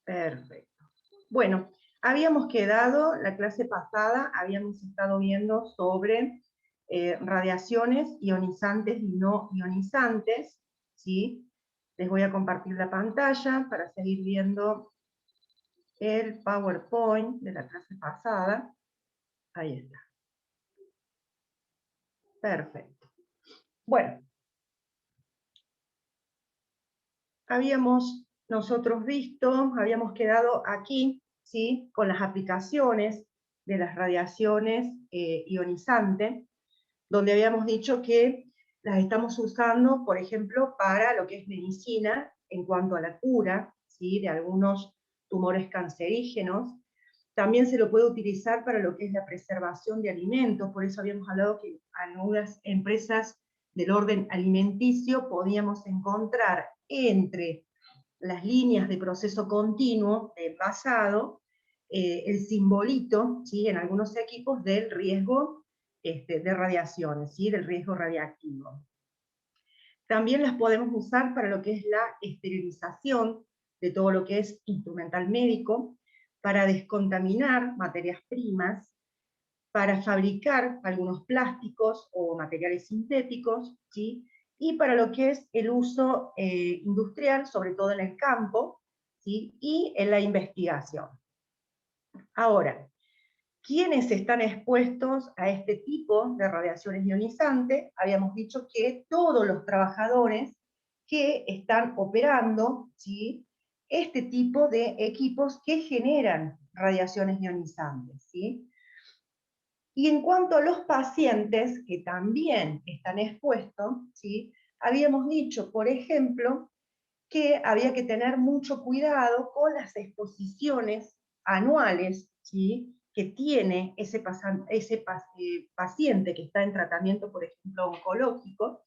Perfecto. Bueno, habíamos quedado, la clase pasada, habíamos estado viendo sobre radiaciones ionizantes y no ionizantes, ¿sí? Les voy a compartir la pantalla para seguir viendo el PowerPoint de la clase pasada. Ahí está. Perfecto. Bueno, habíamos nosotros visto, habíamos quedado aquí, ¿sí? Con las aplicaciones de las radiaciones ionizantes, donde habíamos dicho que las estamos usando, por ejemplo, para lo que es medicina, en cuanto a la cura, ¿sí? De algunos tumores cancerígenos. También se lo puede utilizar para lo que es la preservación de alimentos, por eso habíamos hablado que algunas empresas del orden alimenticio podíamos encontrar entre las líneas de proceso continuo de envasado, el simbolito, ¿sí? En algunos equipos del riesgo de radiaciones, ¿sí? Del riesgo radiactivo. También las podemos usar para lo que es la esterilización de todo lo que es instrumental médico, para descontaminar materias primas, para fabricar algunos plásticos o materiales sintéticos, ¿sí? Y para lo que es el uso industrial, sobre todo en el campo, ¿sí? Y en la investigación. Ahora, ¿quiénes están expuestos a este tipo de radiaciones ionizantes? Habíamos dicho que todos los trabajadores que están operando, ¿sí? Este tipo de equipos que generan radiaciones ionizantes, ¿sí? Y en cuanto a los pacientes que también están expuestos, ¿sí? Habíamos dicho, por ejemplo, que había que tener mucho cuidado con las exposiciones anuales, ¿sí? Que tiene ese paciente que está en tratamiento, por ejemplo, oncológico,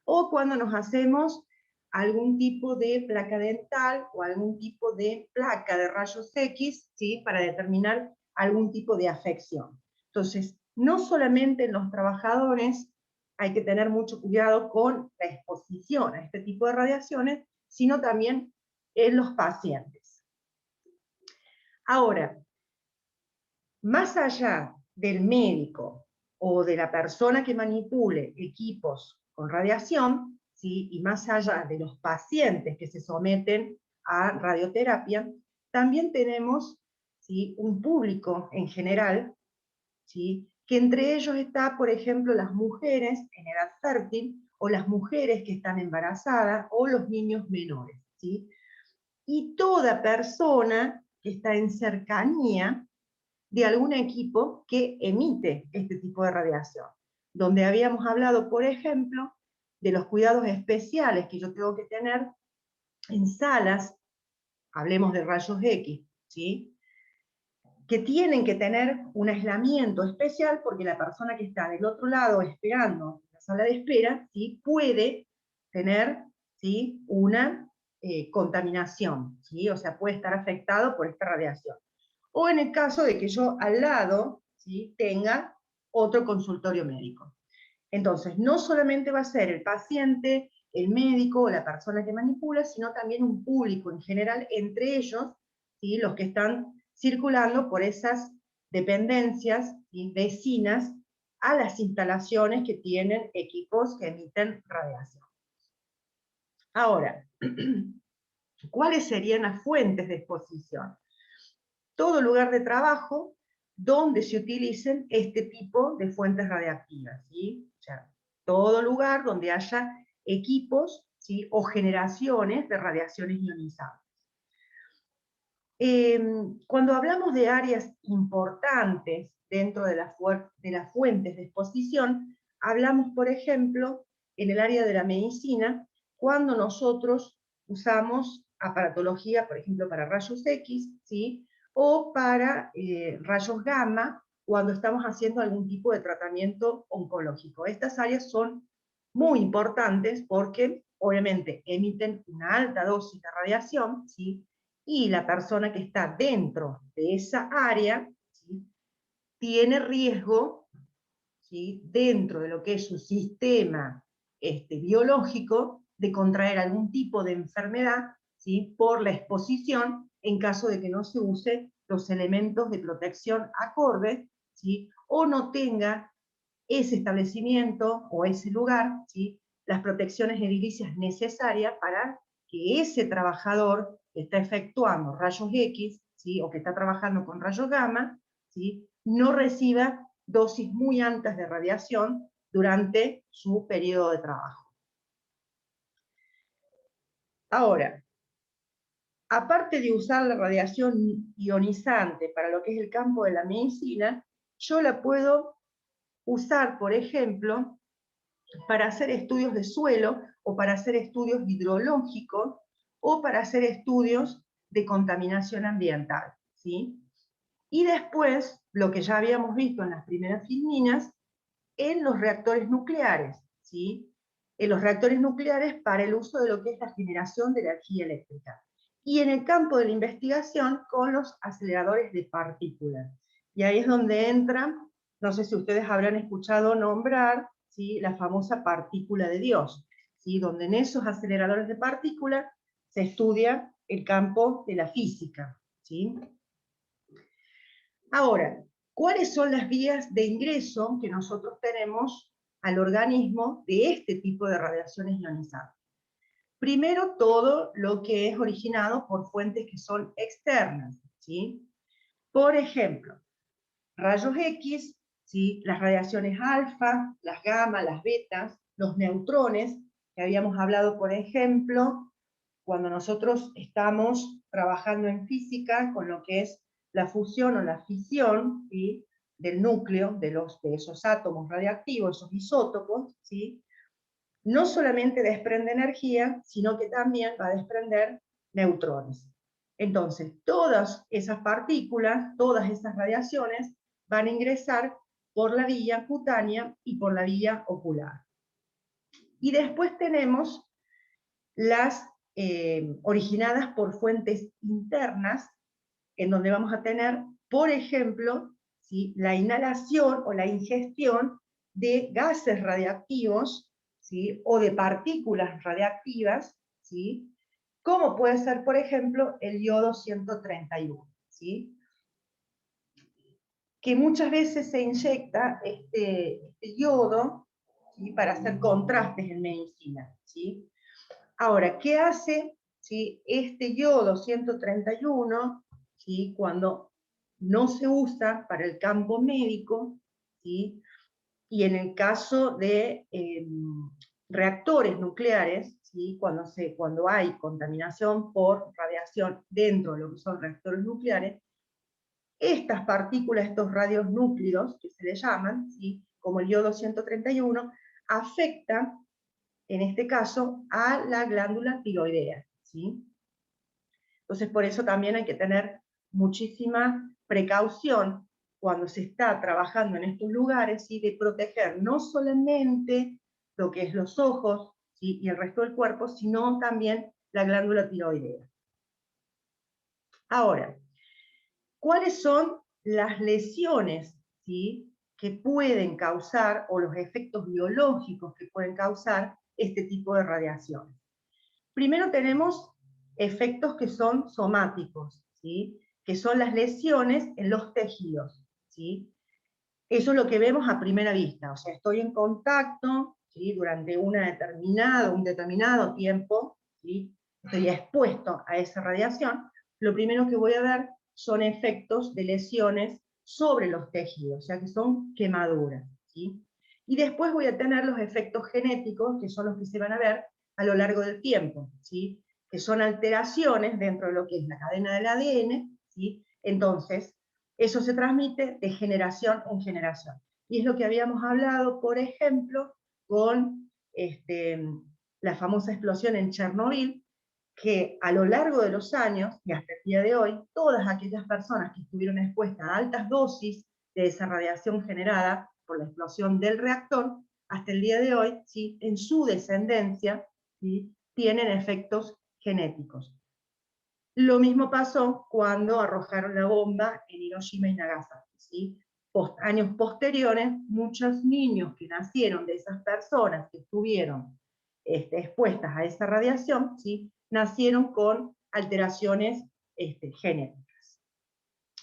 o cuando nos hacemos algún tipo de placa dental o algún tipo de placa de rayos X, ¿sí? Para determinar algún tipo de afección. Entonces, no solamente en los trabajadores hay que tener mucho cuidado con la exposición a este tipo de radiaciones, sino también en los pacientes. Ahora, más allá del médico o de la persona que manipule equipos con radiación, ¿sí? Y más allá de los pacientes que se someten a radioterapia, también tenemos, ¿sí? Un público en general, ¿sí? Que entre ellos está, por ejemplo, las mujeres en edad fértil o las mujeres que están embarazadas o los niños menores, ¿sí? Y toda persona que está en cercanía de algún equipo que emite este tipo de radiación, donde habíamos hablado, por ejemplo, de los cuidados especiales que yo tengo que tener en salas, hablemos de rayos X, ¿sí? Que tienen que tener un aislamiento especial porque la persona que está del otro lado esperando en la sala de espera, ¿sí? Puede tener, ¿sí? Una contaminación, ¿sí? O sea, puede estar afectado por esta radiación. O en el caso de que yo al lado, ¿sí? Tenga otro consultorio médico. Entonces, no solamente va a ser el paciente, el médico o la persona que manipula, sino también un público en general, entre ellos, ¿sí? Los que están circulando por esas dependencias, ¿sí? Vecinas a las instalaciones que tienen equipos que emiten radiación. Ahora, ¿cuáles serían las fuentes de exposición? Todo lugar de trabajo donde se utilicen este tipo de fuentes radiactivas, ¿sí? O sea, todo lugar donde haya equipos, ¿sí? O generaciones de radiaciones ionizantes. Cuando hablamos de áreas importantes dentro de las fuentes de exposición, hablamos, por ejemplo, en el área de la medicina, cuando nosotros usamos aparatología, por ejemplo, para rayos X, ¿sí? O para rayos gamma, cuando estamos haciendo algún tipo de tratamiento oncológico. Estas áreas son muy importantes porque, obviamente, emiten una alta dosis de radiación, ¿sí? Y la persona que está dentro de esa área, ¿sí? Tiene riesgo, ¿sí? Dentro de lo que es su sistema biológico, de contraer algún tipo de enfermedad, ¿sí? Por la exposición en caso de que no se use los elementos de protección acordes, ¿sí? O no tenga ese establecimiento o ese lugar, ¿sí?, las protecciones edilicias necesarias para que ese trabajador que está efectuando rayos X, ¿sí?, o que está trabajando con rayos gamma, ¿sí?, no reciba dosis muy altas de radiación durante su periodo de trabajo. Ahora, aparte de usar la radiación ionizante para lo que es el campo de la medicina, yo la puedo usar, por ejemplo, para hacer estudios de suelo, o para hacer estudios hidrológicos, o para hacer estudios de contaminación ambiental, ¿sí? Y después, lo que ya habíamos visto en las primeras filminas, en los reactores nucleares, ¿sí? En los reactores nucleares para el uso de lo que es la generación de energía eléctrica. Y en el campo de la investigación con los aceleradores de partículas. Y ahí es donde entra, no sé si ustedes habrán escuchado nombrar, ¿sí?, la famosa partícula de Dios, ¿sí?, donde en esos aceleradores de partículas se estudia el campo de la física, ¿sí? Ahora, ¿cuáles son las vías de ingreso que nosotros tenemos al organismo de este tipo de radiaciones ionizantes? Primero, todo lo que es originado por fuentes que son externas, ¿sí? Por ejemplo, rayos X, ¿sí?, las radiaciones alfa, las gamma, las betas, los neutrones, que habíamos hablado, por ejemplo, cuando nosotros estamos trabajando en física con lo que es la fusión o la fisión, ¿sí?, del núcleo de esos átomos radiactivos, esos isótopos, ¿sí?, no solamente desprende energía, sino que también va a desprender neutrones. Entonces, todas esas partículas, todas esas radiaciones, van a ingresar por la vía cutánea y por la vía ocular. Y después tenemos las originadas por fuentes internas, en donde vamos a tener, por ejemplo, ¿sí?, la inhalación o la ingestión de gases radiactivos, ¿sí?, o de partículas radiactivas, ¿sí?, como puede ser, por ejemplo, el yodo 131, ¿sí?, que muchas veces se inyecta este yodo, ¿sí?, para hacer contrastes en medicina, ¿sí? Ahora, ¿qué hace, ¿sí?, este yodo 131, ¿sí?, cuando no se usa para el campo médico, ¿sí?, y en el caso de reactores nucleares, ¿sí?, cuando hay contaminación por radiación dentro de lo que son reactores nucleares, estas partículas, estos radionúclidos, que se le llaman, ¿sí?, como el yodo 131, afectan, en este caso, a la glándula tiroidea, ¿sí? Entonces, por eso también hay que tener muchísima precaución cuando se está trabajando en estos lugares, ¿sí?, de proteger no solamente lo que es los ojos, ¿sí?, y el resto del cuerpo, sino también la glándula tiroidea. Ahora, ¿cuáles son las lesiones, ¿sí?, que pueden causar, o los efectos biológicos que pueden causar este tipo de radiación? Primero tenemos efectos que son somáticos, ¿sí?, que son las lesiones en los tejidos, ¿sí? Eso es lo que vemos a primera vista, o sea, estoy en contacto, ¿sí?, durante un determinado tiempo, ¿sí?, estoy expuesto a esa radiación, lo primero que voy a ver son efectos de lesiones sobre los tejidos, o sea que son quemaduras, ¿sí? Y después voy a tener los efectos genéticos, que son los que se van a ver a lo largo del tiempo, ¿sí?, que son alteraciones dentro de lo que es la cadena del ADN, ¿sí? Entonces, eso se transmite de generación en generación. Y es lo que habíamos hablado, por ejemplo, con la famosa explosión en Chernobyl, que a lo largo de los años, y hasta el día de hoy, todas aquellas personas que estuvieron expuestas a altas dosis de esa radiación generada por la explosión del reactor, hasta el día de hoy, ¿sí?, en su descendencia, ¿sí?, tienen efectos genéticos. Lo mismo pasó cuando arrojaron la bomba en Hiroshima y Nagasaki, ¿sí? Años posteriores, muchos niños que nacieron de esas personas que estuvieron expuestas a esa radiación, ¿sí?, nacieron con alteraciones genéticas.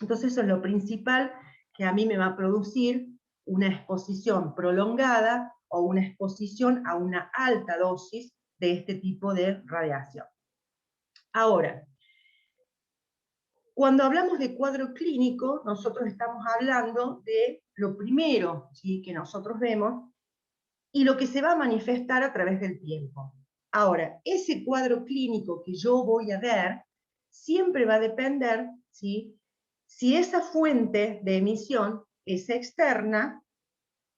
Entonces eso es lo principal que a mí me va a producir una exposición prolongada o una exposición a una alta dosis de este tipo de radiación. Ahora, cuando hablamos de cuadro clínico, nosotros estamos hablando de lo primero, ¿sí?, que nosotros vemos y lo que se va a manifestar a través del tiempo. Ahora, ese cuadro clínico que yo voy a ver siempre va a depender, ¿sí?, si esa fuente de emisión es externa,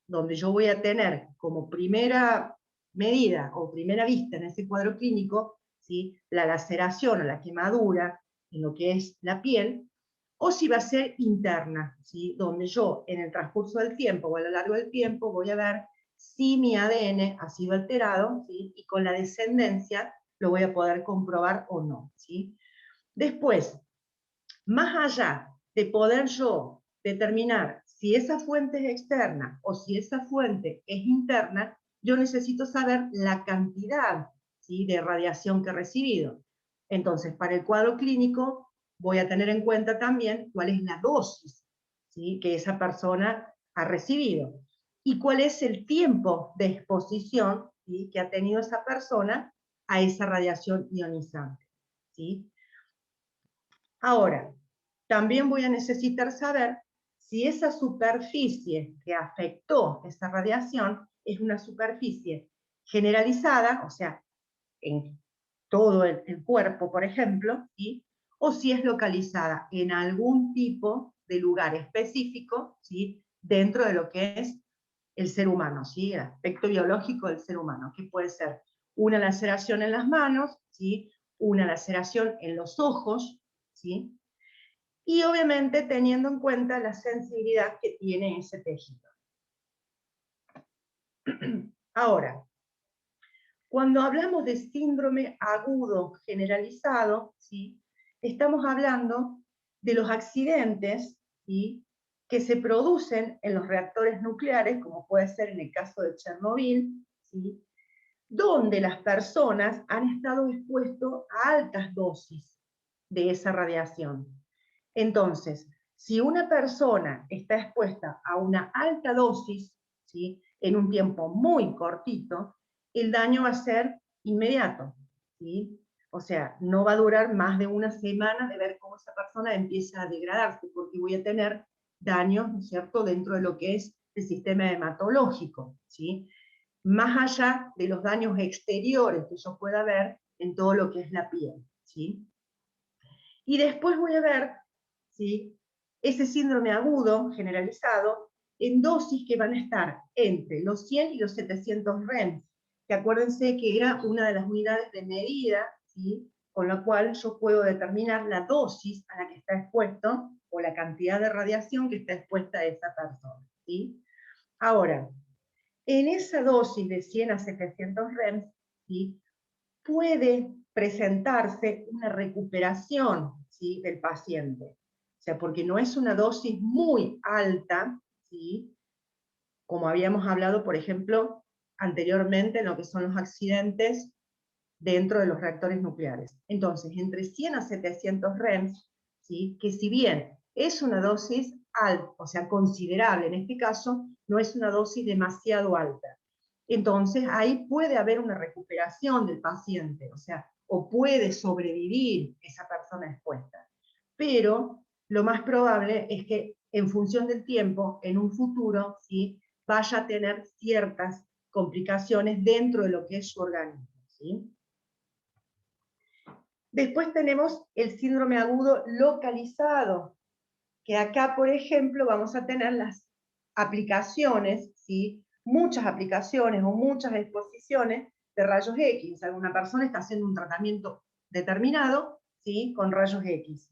donde yo voy a tener como primera medida o primera vista en ese cuadro clínico, ¿sí?, la laceración o la quemadura en lo que es la piel, o si va a ser interna, ¿sí?, donde yo en el transcurso del tiempo o a lo largo del tiempo voy a ver si mi ADN ha sido alterado, ¿sí?, y con la descendencia lo voy a poder comprobar o no, ¿sí? Después, más allá de poder yo determinar si esa fuente es externa o si esa fuente es interna, yo necesito saber la cantidad, ¿sí?, de radiación que he recibido. Entonces, para el cuadro clínico, voy a tener en cuenta también cuál es la dosis, ¿sí?, que esa persona ha recibido y cuál es el tiempo de exposición, ¿sí?, que ha tenido esa persona a esa radiación ionizante, ¿sí? Ahora, también voy a necesitar saber si esa superficie que afectó esa radiación es una superficie generalizada, o sea, en todo el cuerpo, por ejemplo, ¿sí?, o si es localizada en algún tipo de lugar específico, ¿sí?, dentro de lo que es el ser humano, ¿sí?, el aspecto biológico del ser humano, que puede ser una laceración en las manos, ¿sí?, una laceración en los ojos, ¿sí?, y obviamente teniendo en cuenta la sensibilidad que tiene ese tejido. Ahora, cuando hablamos de síndrome agudo generalizado, ¿sí?, estamos hablando de los accidentes, ¿sí?, que se producen en los reactores nucleares, como puede ser en el caso de Chernobyl, ¿sí?, donde las personas han estado expuestas a altas dosis de esa radiación. Entonces, si una persona está expuesta a una alta dosis, ¿sí?, en un tiempo muy cortito, el daño va a ser inmediato, ¿sí? O sea, no va a durar más de una semana de ver cómo esa persona empieza a degradarse, porque voy a tener daños, ¿no es cierto?, dentro de lo que es el sistema hematológico, ¿sí?, más allá de los daños exteriores que yo pueda ver en todo lo que es la piel, ¿sí? Y después voy a ver, ¿sí?, ese síndrome agudo generalizado en dosis que van a estar entre los 100 y los 700 REMS, que acuérdense que era una de las unidades de medida, ¿sí?, con la cual yo puedo determinar la dosis a la que está expuesto o la cantidad de radiación que está expuesta a esa persona, ¿sí? Ahora, en esa dosis de 100 a 700 REMS, ¿sí?, puede presentarse una recuperación, ¿sí?, del paciente. O sea, porque no es una dosis muy alta, ¿sí?, como habíamos hablado, por ejemplo, anteriormente en lo que son los accidentes dentro de los reactores nucleares. Entonces, entre 100 a 700 REMS, ¿sí?, que si bien es una dosis alta, o sea, considerable en este caso, no es una dosis demasiado alta. Entonces, ahí puede haber una recuperación del paciente, o sea, o puede sobrevivir esa persona expuesta. Pero lo más probable es que en función del tiempo, en un futuro, ¿sí?, vaya a tener ciertas complicaciones dentro de lo que es su organismo, ¿sí? Después tenemos el síndrome agudo localizado, que acá, por ejemplo, vamos a tener las aplicaciones, ¿sí?, muchas aplicaciones o muchas exposiciones de rayos X. Alguna persona está haciendo un tratamiento determinado, ¿sí?, con rayos X.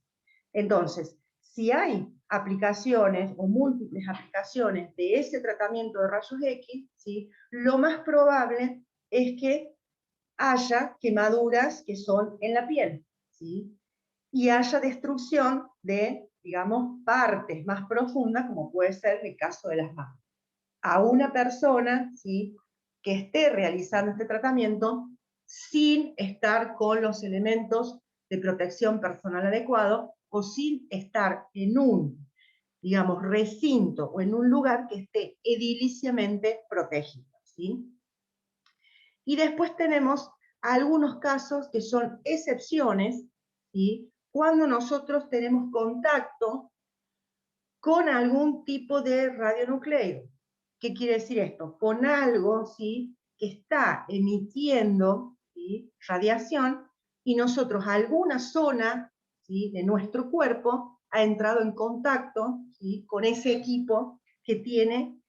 Entonces, si hay aplicaciones o múltiples aplicaciones de ese tratamiento de rayos X, ¿sí?, lo más probable es que haya quemaduras que son en la piel, ¿sí?, y haya destrucción de, digamos, partes más profundas, como puede ser el caso de las manos. A una persona, ¿sí?, que esté realizando este tratamiento sin estar con los elementos de protección personal adecuado, o sin estar en un, digamos, recinto o en un lugar que esté ediliciamente protegido, ¿sí? Y después tenemos algunos casos que son excepciones, ¿sí? Cuando nosotros tenemos contacto con algún tipo de radionucleido. ¿Qué quiere decir esto? Con algo, ¿sí?, que está emitiendo, ¿sí?, radiación, y nosotros, alguna zona, ¿sí?, de nuestro cuerpo ha entrado en contacto, ¿sí?, con ese equipo que tiene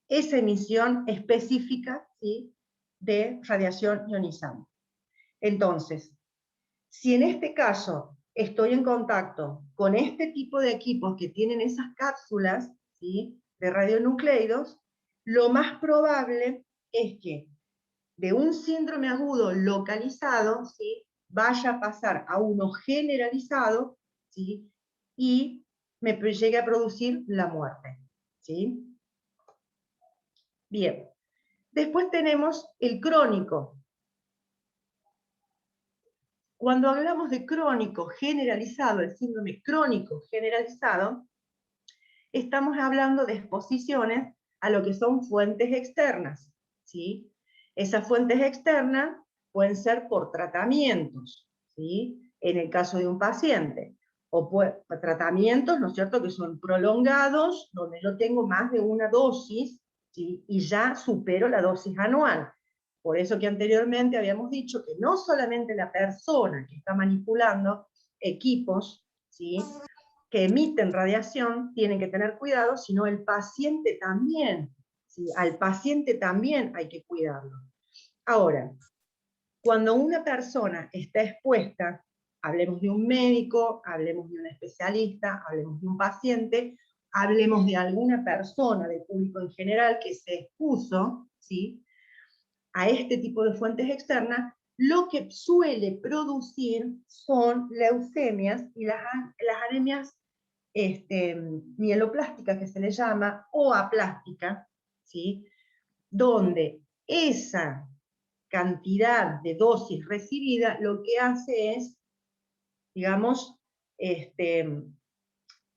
esa emisión específica, ¿sí?, de radiación ionizante. Entonces, si en este caso estoy en contacto con este tipo de equipos que tienen esas cápsulas, ¿sí?, de radionucleidos, lo más probable es que de un síndrome agudo localizado, ¿sí?, vaya a pasar a uno generalizado, ¿sí?, y me llegue a producir la muerte, ¿sí? Bien. Después tenemos el crónico. Cuando hablamos de crónico generalizado, el síndrome crónico generalizado, estamos hablando de exposiciones a lo que son fuentes externas, ¿sí? Esas fuentes externas pueden ser por tratamientos, ¿sí?, en el caso de un paciente, o tratamientos, ¿no es cierto?, que son prolongados, donde yo tengo más de una dosis, ¿sí?, y ya supero la dosis anual. Por eso que anteriormente habíamos dicho que no solamente la persona que está manipulando equipos, ¿sí?, que emiten radiación tienen que tener cuidado, sino el paciente también, ¿sí? Al paciente también hay que cuidarlo. Ahora, cuando una persona está expuesta, hablemos de un médico, hablemos de un especialista, hablemos de un paciente, hablemos de alguna persona del público en general que se expuso, ¿sí?, a este tipo de fuentes externas, lo que suele producir son leucemias y las anemias mieloplástica, que se le llama, o aplástica, ¿sí?, donde esa cantidad de dosis recibida lo que hace es, digamos,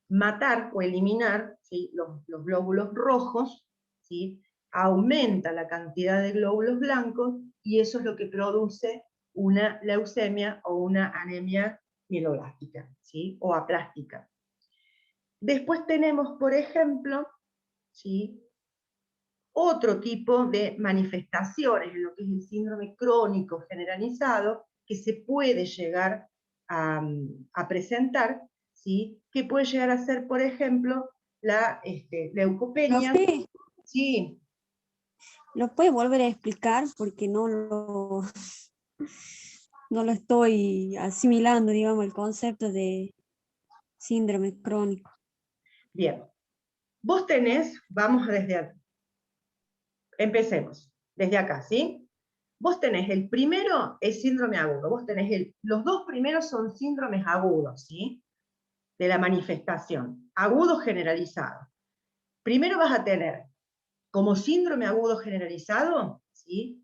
matar o eliminar, ¿sí?, los glóbulos rojos, ¿sí?, aumenta la cantidad de glóbulos blancos, y eso es lo que produce una leucemia o una anemia mieloblástica, ¿sí?, o aplástica. Después tenemos, por ejemplo, ¿sí?, otro tipo de manifestaciones en lo que es el síndrome crónico generalizado, que se puede llegar a presentar, ¿sí?, que puede llegar a ser, por ejemplo, la leucopenia. Profe, Sí. ¿lo puede volver a explicar? Porque no lo estoy asimilando, digamos, el concepto de síndrome crónico. Bien. Vos tenés, vamos desde, empecemos, desde acá, ¿sí? Vos tenés el primero, es síndrome agudo. Vos tenés los dos primeros son síndromes agudos, ¿sí?, de la manifestación. Agudo generalizado. Primero vas a tener como síndrome agudo generalizado, ¿sí?,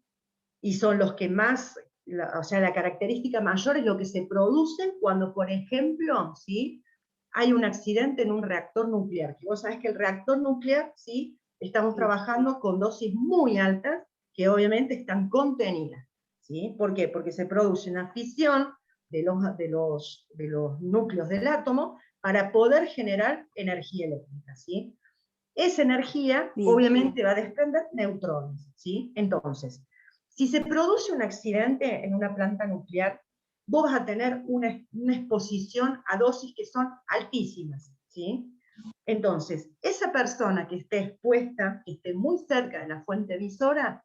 y son los que más, o sea, la característica mayor es lo que se produce cuando, por ejemplo, ¿sí?, hay un accidente en un reactor nuclear. Que vos sabés que el reactor nuclear, ¿sí?, estamos trabajando con dosis muy altas, que obviamente están contenidas, ¿sí? ¿Por qué? Porque se produce una fisión de los núcleos del átomo para poder generar energía eléctrica, ¿sí? Esa energía, Bien, obviamente, va a desprender neutrones, ¿sí? Entonces, si se produce un accidente en una planta nuclear, vos vas a tener una exposición a dosis que son altísimas, ¿sí? Entonces, esa persona que esté expuesta, que esté muy cerca de la fuente emisora,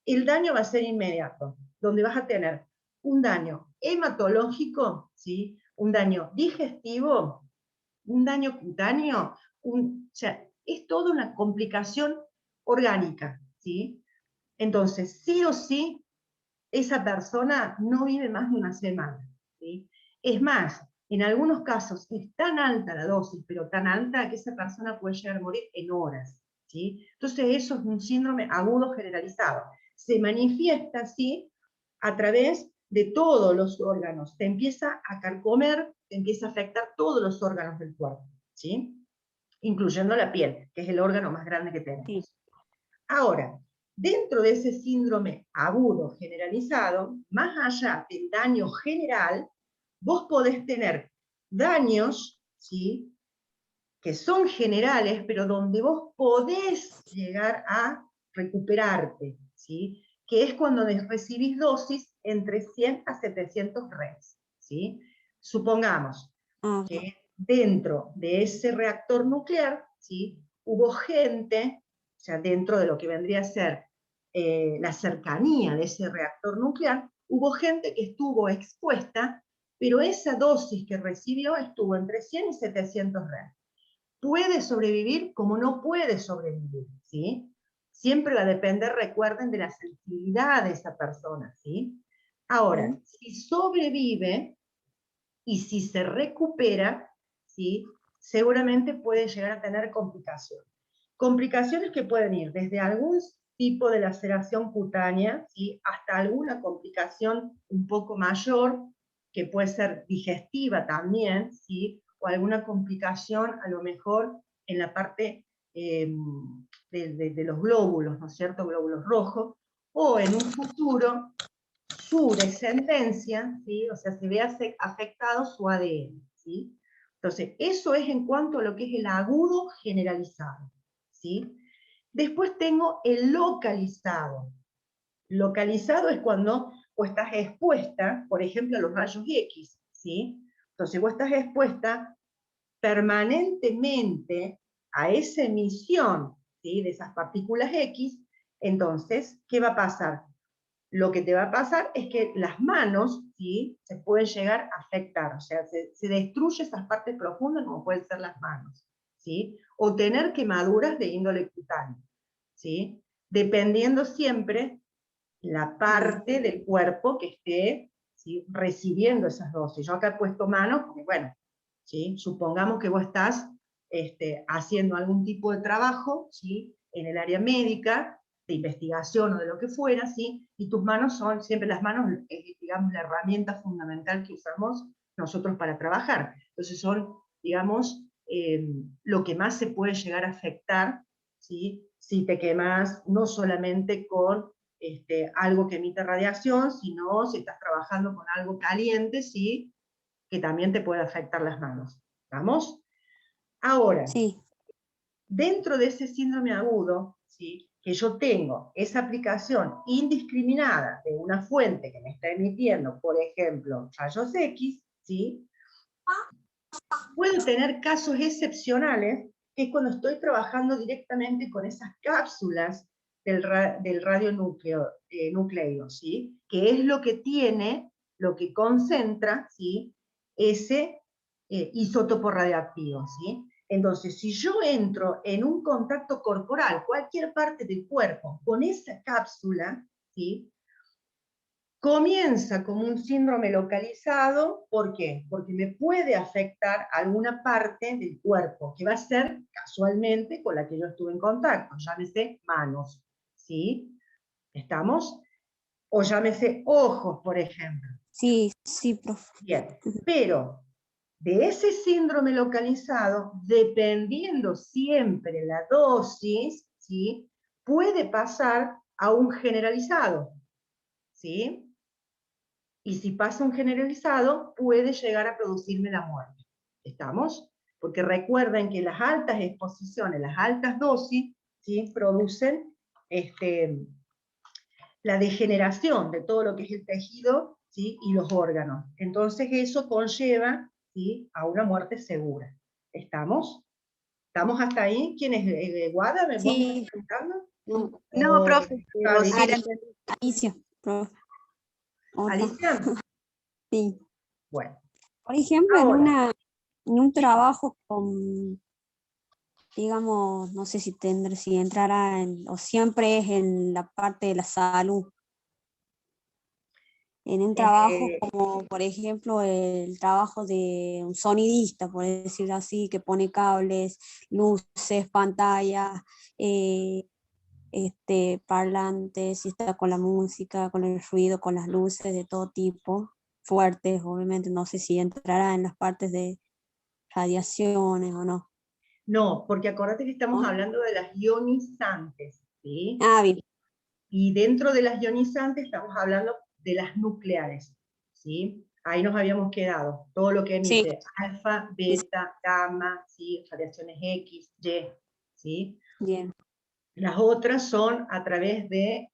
el daño va a ser inmediato, donde vas a tener un daño hematológico, ¿sí?, un daño digestivo, un daño cutáneo, o sea, es toda una complicación orgánica, ¿sí? Entonces, sí o sí, esa persona no vive más de una semana, ¿sí? Es más, en algunos casos es tan alta la dosis, pero tan alta que esa persona puede llegar a morir en horas, ¿sí? Entonces eso es un síndrome agudo generalizado. Se manifiesta así a través de todos los órganos, te empieza a carcomer, te empieza a afectar todos los órganos del cuerpo, ¿sí? Incluyendo la piel, que es el órgano más grande que tenemos. Sí. Ahora, dentro de ese síndrome agudo generalizado, más allá del daño general, vos podés tener daños, ¿sí?, que son generales, pero donde vos podés llegar a recuperarte, ¿sí?, que es cuando recibís dosis entre 100 a 700 Rez, ¿sí? Supongamos que dentro de ese reactor nuclear, ¿sí?, hubo gente, o sea, dentro de lo que vendría a ser la cercanía de ese reactor nuclear, hubo gente que estuvo expuesta, pero esa dosis que recibió estuvo entre 100 y 700 Rez. Puede sobrevivir como no puede sobrevivir, ¿sí? Siempre va a depender, recuerden, de la sensibilidad de esa persona, ¿sí? Ahora, si sobrevive y si se recupera, ¿sí?, seguramente puede llegar a tener complicaciones. Complicaciones que pueden ir desde algún tipo de laceración cutánea, ¿sí?, hasta alguna complicación un poco mayor, que puede ser digestiva también, ¿sí?, o alguna complicación a lo mejor en la parte de los glóbulos, ¿no es cierto?, glóbulos rojos, o en un futuro su descendencia, ¿sí?, o sea, se ve afectado su ADN, ¿sí? Entonces, eso es en cuanto a lo que es el agudo generalizado, ¿sí? Después tengo el localizado. Localizado es cuando vos estás expuesta, por ejemplo, a los rayos X, ¿sí? Entonces, vos estás expuesta permanentemente a esa emisión, ¿sí?, de esas partículas X. Entonces, ¿qué va a pasar? Lo que te va a pasar es que las manos, ¿sí?, se pueden llegar a afectar, o sea, se destruye esas partes profundas como pueden ser las manos, ¿sí? O tener quemaduras de índole cutáneo, ¿sí? Dependiendo siempre la parte del cuerpo que esté, ¿sí?, recibiendo esas dosis. Yo acá he puesto manos porque, bueno, ¿sí?, supongamos que vos estás haciendo algún tipo de trabajo, ¿sí?, en el área médica, de investigación o de lo que fuera, ¿sí?, y tus manos son, siempre las manos, digamos, la herramienta fundamental que usamos nosotros para trabajar. Entonces son, digamos, lo que más se puede llegar a afectar, ¿sí?, si te quemas no solamente con algo que emite radiación, sino si estás trabajando con algo caliente, ¿sí?, que también te puede afectar las manos. ¿Vamos? Ahora, Sí. dentro de ese síndrome agudo, ¿sí?, que yo tengo esa aplicación indiscriminada de una fuente que me está emitiendo, por ejemplo, rayos X, ¿sí?, puedo tener casos excepcionales, que es cuando estoy trabajando directamente con esas cápsulas del radionucleido, ¿sí?, que es lo que tiene, lo que concentra, ¿sí?, ese isótopo radioactivo, ¿sí? Entonces, si yo entro en un contacto corporal, cualquier parte del cuerpo, con esa cápsula, ¿sí?, comienza como un síndrome localizado. ¿Por qué? Porque me puede afectar alguna parte del cuerpo, que va a ser casualmente con la que yo estuve en contacto, llámese manos, ¿sí? ¿Estamos? O llámese ojos, por ejemplo. Sí, sí, profe. Bien, pero de ese síndrome localizado, dependiendo siempre la dosis, ¿sí?, puede pasar a un generalizado, ¿sí? Y si pasa un generalizado, puede llegar a producirme la muerte. ¿Estamos? Porque recuerden que las altas exposiciones, las altas dosis, ¿sí?, producen la degeneración de todo lo que es el tejido, ¿sí?, y los órganos. Entonces eso conlleva, ¿sí?, a una muerte segura. ¿Estamos? ¿Estamos hasta ahí? ¿Quién es? ¿Guada? ¿Me vos me estás Sí, preguntando? no. No, ¿O profe, Fabi? sí la entendí. Alicia, profe. Otra. ¿Alicia? Sí. Bueno, Por ejemplo, ahora, en un trabajo con, digamos, no sé si entrará o siempre es en la parte de la salud. En un trabajo eh, como, por ejemplo, el trabajo de un sonidista, por decirlo así, que pone cables, luces, pantallas, parlantes, si está con la música, con el ruido, con las luces de todo tipo, fuertes, obviamente, no sé si entrará en las partes de radiaciones o no. No, porque acordate que estamos ¿No? hablando de las ionizantes, ¿sí? Ah, bien, Y dentro de las ionizantes estamos hablando de las nucleares, ¿sí? Ahí nos habíamos quedado, todo lo que sí, emite alfa, sí, beta, gamma, ¿sí? Radiaciones X, Y, ¿sí? bien. Las otras son a través de,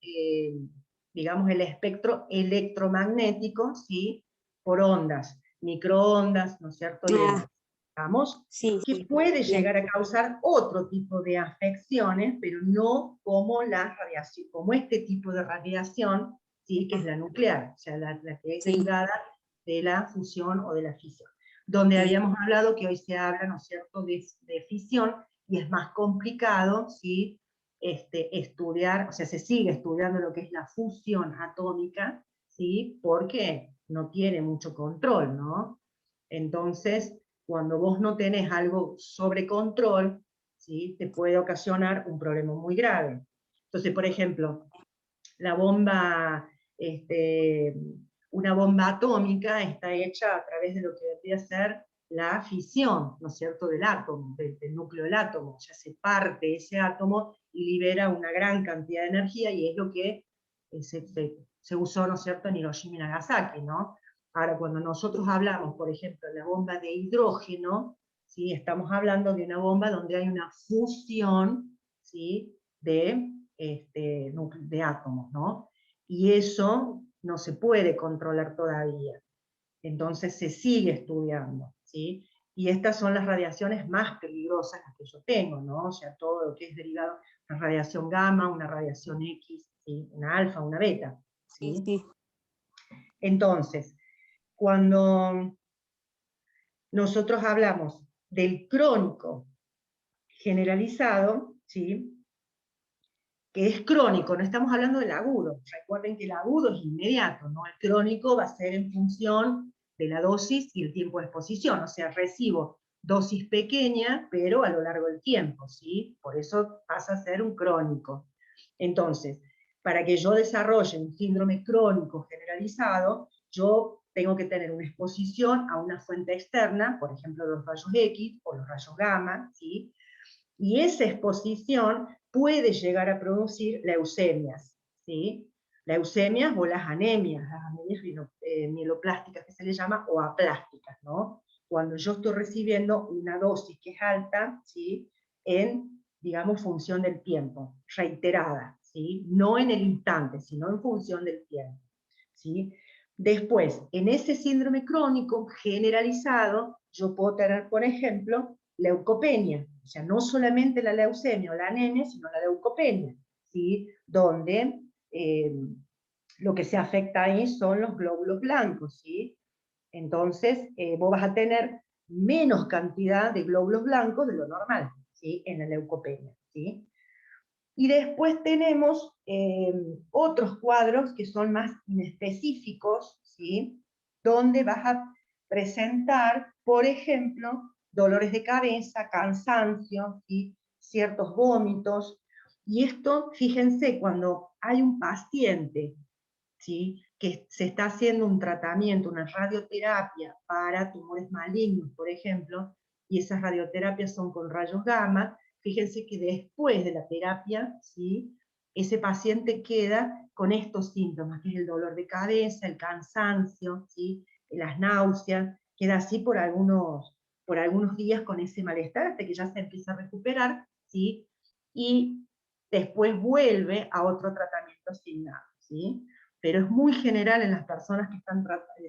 digamos, el espectro electromagnético, ¿sí? Por ondas, microondas, ¿no es cierto? Y Ah, demás. ¿Estamos? sí, Que sí, puede bien. llegar a causar otro tipo de afecciones, pero no como la radiación, como este tipo de radiación, ¿sí? Que es Ah, la nuclear, o sea, la que es sí, derivada de la fusión o de la fisión. Donde sí, habíamos hablado que hoy se habla, ¿no es cierto?, de fisión, y es más complicado, ¿sí? Estudiar, o sea, se sigue estudiando lo que es la fusión atómica, ¿sí? Porque no tiene mucho control, ¿no? Entonces, cuando vos no tenés algo sobre control, ¿sí? Te puede ocasionar un problema muy grave. Entonces, por ejemplo, la bomba, una bomba atómica está hecha a través de lo que debería ser la fisión, ¿no es cierto?, del átomo, del núcleo del átomo. Ya se parte ese átomo y libera una gran cantidad de energía, y es lo que se usó, ¿no es cierto?, en Hiroshima y Nagasaki, ¿no? Ahora, cuando nosotros hablamos, por ejemplo, de la bomba de hidrógeno, ¿sí? Estamos hablando de una bomba donde hay una fusión, ¿sí? De átomos, ¿no? Y eso no se puede controlar todavía. Entonces se sigue estudiando, ¿sí? Y estas son las radiaciones más peligrosas las que yo tengo, ¿no? O sea, todo lo que es derivado, una radiación gamma, una radiación X, ¿sí? Una alfa, una beta, sí, ¿sí? sí, Entonces, cuando nosotros hablamos del crónico generalizado, ¿sí? Que es crónico, no estamos hablando del agudo. Recuerden que el agudo es inmediato, ¿no? El crónico va a ser en función de la dosis y el tiempo de exposición, o sea, recibo dosis pequeña, pero a lo largo del tiempo, ¿sí? Por eso pasa a ser un crónico. Entonces, para que yo desarrolle un síndrome crónico generalizado, yo tengo que tener una exposición a una fuente externa, por ejemplo, los rayos X o los rayos gamma, ¿sí? Y esa exposición puede llegar a producir leucemias, ¿sí? Leucemias o las anemias mieloplásticas que se les llama, o aplásticas, ¿no? Cuando yo estoy recibiendo una dosis que es alta, ¿sí? En, digamos, función del tiempo, reiterada, ¿sí? No en el instante, sino en función del tiempo, ¿sí? Después, en ese síndrome crónico generalizado, yo puedo tener, por ejemplo, leucopenia, o sea, no solamente la leucemia o la anemia, sino la leucopenia, ¿sí? Donde lo que se afecta ahí son los glóbulos blancos, ¿sí? Entonces, vos vas a tener menos cantidad de glóbulos blancos de lo normal, ¿sí? En la leucopenia, ¿sí? Y después tenemos otros cuadros que son más inespecíficos, ¿sí? Donde vas a presentar, por ejemplo, dolores de cabeza, cansancio, ¿sí? Ciertos vómitos. Y esto, fíjense, cuando hay un paciente, ¿sí? Que se está haciendo un tratamiento, una radioterapia para tumores malignos, por ejemplo, y esas radioterapias son con rayos gamma, fíjense que después de la terapia, ¿sí? Ese paciente queda con estos síntomas, que es el dolor de cabeza, el cansancio, ¿sí? Las náuseas, queda así por algunos días con ese malestar hasta que ya se empieza a recuperar, ¿sí? Y después vuelve a otro tratamiento asignado, ¿sí? Pero es muy general en las personas que están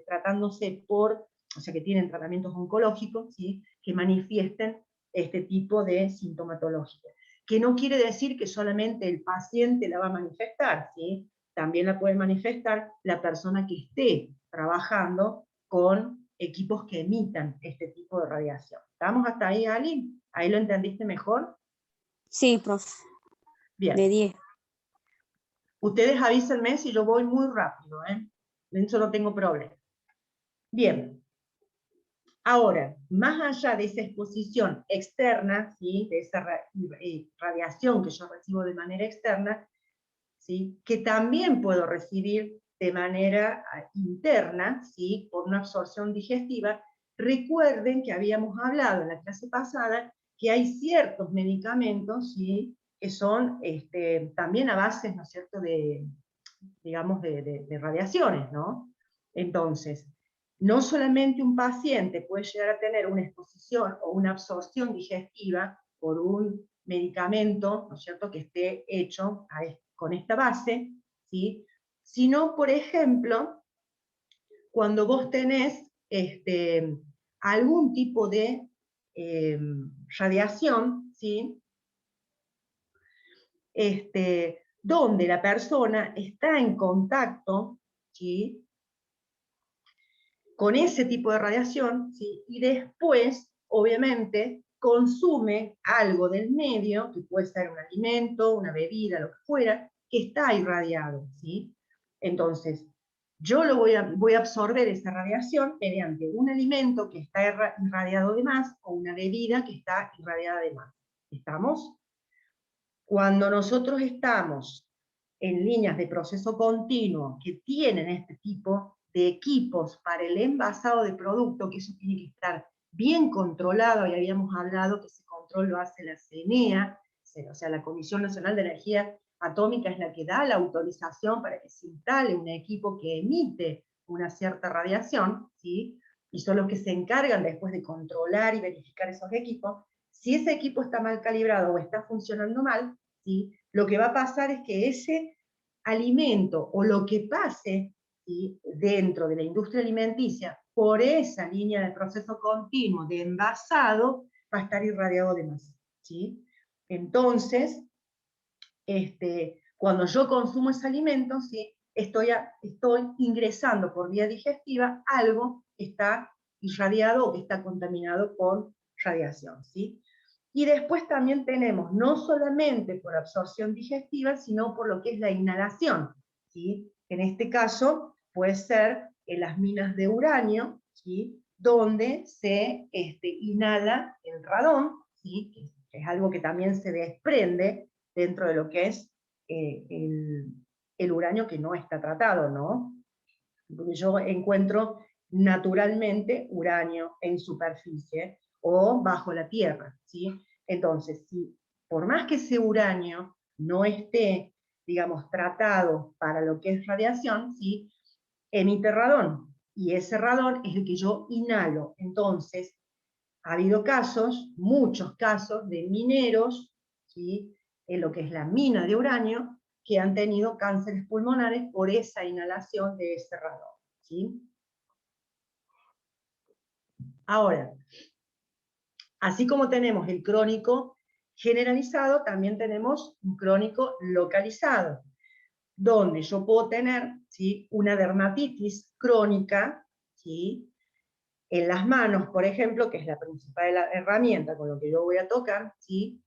tratándose o sea, que tienen tratamientos oncológicos, ¿sí? Que manifiesten este tipo de sintomatología. Que no quiere decir que solamente el paciente la va a manifestar, ¿sí? También la puede manifestar la persona que esté trabajando con equipos que emitan este tipo de radiación. ¿Estamos hasta ahí, Ali? ¿Ahí lo entendiste mejor? sí, profe, de Bien. 10. Ustedes avísenme si yo voy muy rápido, ¿eh? En eso no tengo problema. Bien. Ahora, más allá de esa exposición externa, ¿sí? De esa radiación que yo recibo de manera externa, ¿sí? Que también puedo recibir de manera interna, ¿sí? Por una absorción digestiva. Recuerden que habíamos hablado en la clase pasada que hay ciertos medicamentos, ¿sí? Que son también a base, ¿no es cierto?, digamos, de radiaciones, ¿no? Entonces, no solamente un paciente puede llegar a tener una exposición o una absorción digestiva por un medicamento, ¿no es cierto?, que esté hecho con esta base, ¿sí? Sino, por ejemplo, cuando vos tenés algún tipo de radiación, ¿sí? Donde la persona está en contacto, ¿sí? Con ese tipo de radiación, ¿sí? Y después, obviamente, consume algo del medio, que puede ser un alimento, una bebida, lo que fuera, que está irradiado, ¿sí? Entonces, yo voy a absorber esa radiación mediante un alimento que está irradiado de más, o una bebida que está irradiada de más. ¿Estamos? Cuando nosotros estamos en líneas de proceso continuo que tienen este tipo de equipos para el envasado de producto, que eso tiene que estar bien controlado, y habíamos hablado que ese control lo hace la CNEA, o sea, la Comisión Nacional de Energía Atómica es la que da la autorización para que se instale un equipo que emite una cierta radiación, ¿sí? Y son los que se encargan después de controlar y verificar esos equipos. Si ese equipo está mal calibrado o está funcionando mal, ¿sí? Lo que va a pasar es que ese alimento o lo que pase, ¿sí?, dentro de la industria alimenticia por esa línea de proceso continuo de envasado va a estar irradiado de más, ¿sí? Entonces, cuando yo consumo ese alimento, ¿sí?, estoy ingresando por vía digestiva algo que está irradiado o que está contaminado con radiación, ¿sí? Y después también tenemos, no solamente por absorción digestiva, sino por lo que es la inhalación, ¿sí? En este caso puede ser en las minas de uranio, ¿sí?, donde se inhala el radón, ¿sí?, que es algo que también se desprende dentro de lo que es el uranio que no está tratado, ¿no? Porque yo encuentro naturalmente uranio en superficie o bajo la tierra, ¿sí? Entonces, si por más que ese uranio no esté, digamos, tratado para lo que es radiación, ¿sí?, emite radón, y ese radón es el que yo inhalo. Entonces, ha habido casos, muchos casos, de mineros, ¿sí?, en lo que es la mina de uranio, que han tenido cánceres pulmonares por esa inhalación de ese radón, ¿sí? Ahora, así como tenemos el crónico generalizado, también tenemos un crónico localizado, donde yo puedo tener, ¿sí?, una dermatitis crónica, ¿sí?, en las manos, por ejemplo, que es la principal herramienta con lo que yo voy a tocar, ¿sí?,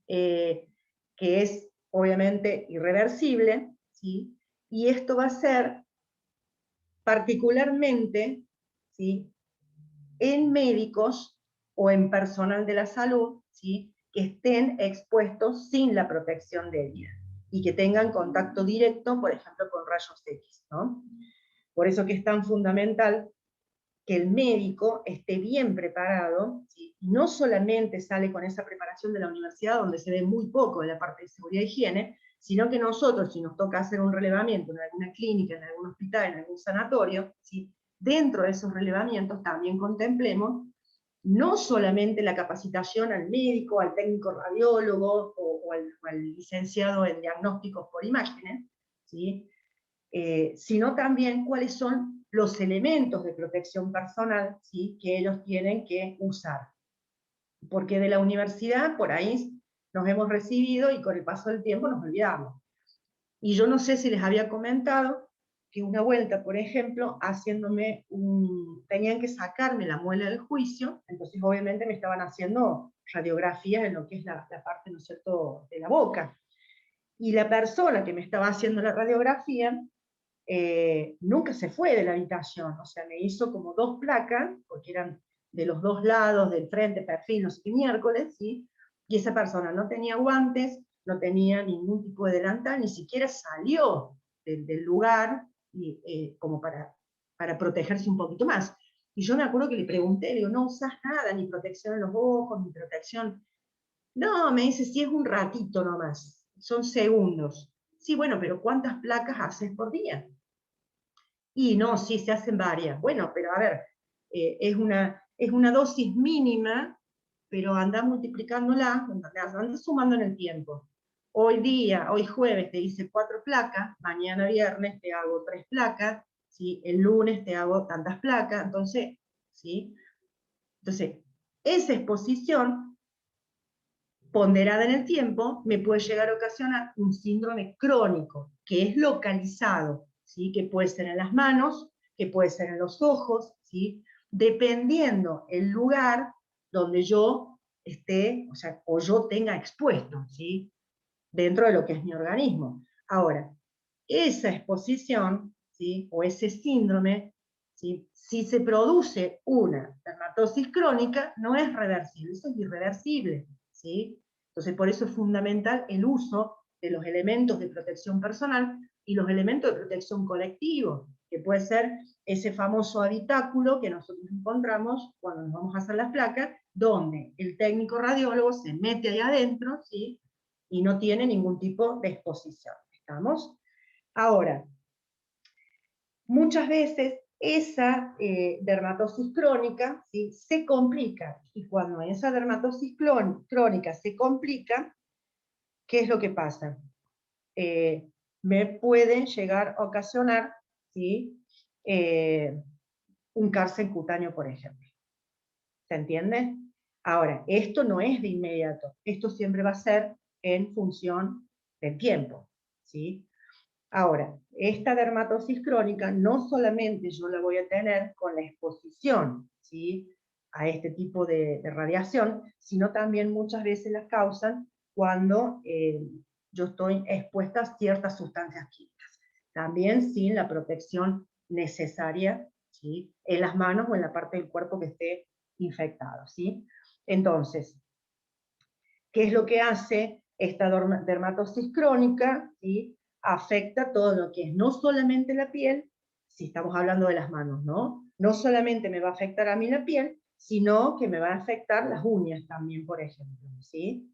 que es obviamente irreversible, ¿sí?, y esto va a ser particularmente, ¿sí?, en médicos o en personal de la salud, ¿sí?, que estén expuestos sin la protección debida y que tengan contacto directo, por ejemplo, con rayos X, ¿no? Por eso que es tan fundamental que el médico esté bien preparado, ¿sí?, y no solamente sale con esa preparación de la universidad, donde se ve muy poco de la parte de seguridad e higiene, sino que nosotros, si nos toca hacer un relevamiento en alguna clínica, en algún hospital, en algún sanatorio, ¿sí?, dentro de esos relevamientos también contemplemos no solamente la capacitación al médico, al técnico radiólogo o al licenciado en diagnósticos por imágenes, ¿sí?, sino también cuáles son los elementos de protección personal, ¿sí?, que ellos tienen que usar. Porque de la universidad, por ahí nos hemos recibido y con el paso del tiempo nos olvidamos. Y yo no sé si les había comentado que una vuelta, por ejemplo, tenían que sacarme la muela del juicio, entonces obviamente me estaban haciendo radiografías en lo que es la parte, ¿no es cierto?, de la boca. Y la persona que me estaba haciendo la radiografía nunca se fue de la habitación, o sea, me hizo como 2 placas, porque eran de los 2 lados, del frente, perfil, no sé qué miércoles, ¿sí? Y esa persona no tenía guantes, no tenía ningún tipo de delantal, ni siquiera salió del lugar como para protegerse un poquito más. Y yo me acuerdo que le pregunté, le digo, no usas nada, ni protección en los ojos, ni protección. No, me dice, sí, es un ratito nomás, son segundos. Sí, bueno, pero ¿cuántas placas haces por día? Y no, sí, se hacen varias. Bueno, pero a ver, es una dosis mínima, pero anda multiplicándola, anda sumando en el tiempo. Hoy día, hoy jueves te hice 4 placas, mañana viernes te hago 3 placas, ¿sí? El lunes te hago tantas placas, entonces, ¿sí? Entonces, esa exposición ponderada en el tiempo me puede llegar a ocasionar un síndrome crónico, que es localizado, ¿sí? Que puede ser en las manos, que puede ser en los ojos, ¿sí? Dependiendo el lugar donde yo esté, o sea, o yo tenga expuesto, ¿sí? Dentro de lo que es mi organismo. Ahora, esa exposición, ¿sí? O ese síndrome, ¿sí? Si se produce una dermatosis crónica, no es reversible, eso es irreversible, ¿sí? Entonces, por eso es fundamental el uso de los elementos de protección personal y los elementos de protección colectivo, que puede ser ese famoso habitáculo que nosotros encontramos cuando nos vamos a hacer las placas, donde el técnico radiólogo se mete ahí adentro, ¿sí? Y no tiene ningún tipo de exposición. ¿Estamos? Ahora, muchas veces esa dermatosis crónica, ¿sí? Se complica, y cuando esa dermatosis crónica se complica, ¿qué es lo que pasa? Me pueden llegar a ocasionar, ¿sí? Un cáncer cutáneo, por ejemplo. ¿Se entiende? Ahora, esto no es de inmediato, esto siempre va a ser en función del tiempo, ¿sí? Ahora, esta dermatosis crónica no solamente yo la voy a tener con la exposición, ¿sí? A este tipo de radiación, sino también muchas veces las causan cuando yo estoy expuesta a ciertas sustancias químicas. También sin la protección necesaria, ¿sí? En las manos o en la parte del cuerpo que esté infectado, ¿sí? Entonces, ¿qué es lo que hace esta dermatosis crónica? ¿Sí? Afecta todo lo que es no solamente la piel, si estamos hablando de las manos, ¿no? No solamente me va a afectar a mí la piel, sino que me va a afectar las uñas también, por ejemplo, ¿sí?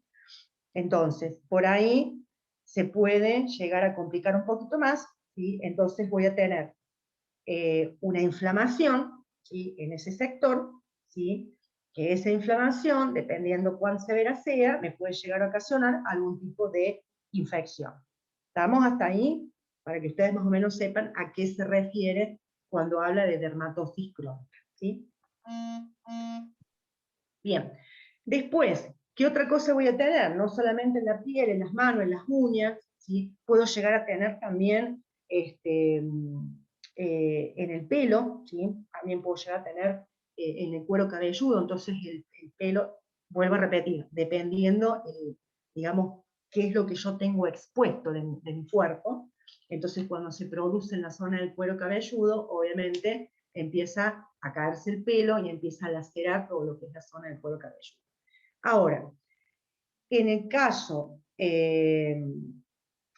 Entonces, por ahí se puede llegar a complicar un poquito más, ¿sí? Entonces voy a tener una inflamación, ¿sí? En ese sector, ¿sí? Que esa inflamación, dependiendo cuán severa sea, me puede llegar a ocasionar algún tipo de infección. ¿Estamos hasta ahí? Para que ustedes más o menos sepan a qué se refiere cuando habla de dermatosis crónica, ¿sí? Bien. Después, ¿qué otra cosa voy a tener? No solamente en la piel, en las manos, en las uñas, ¿sí? Puedo llegar a tener también en el pelo, ¿sí? También puedo llegar a tener en el cuero cabelludo, entonces el pelo, vuelvo a repetir, dependiendo, digamos, qué es lo que yo tengo expuesto de mi cuerpo. Entonces, cuando se produce en la zona del cuero cabelludo, obviamente empieza a caerse el pelo y empieza a lacerar todo lo que es la zona del cuero cabelludo. Ahora, en el caso de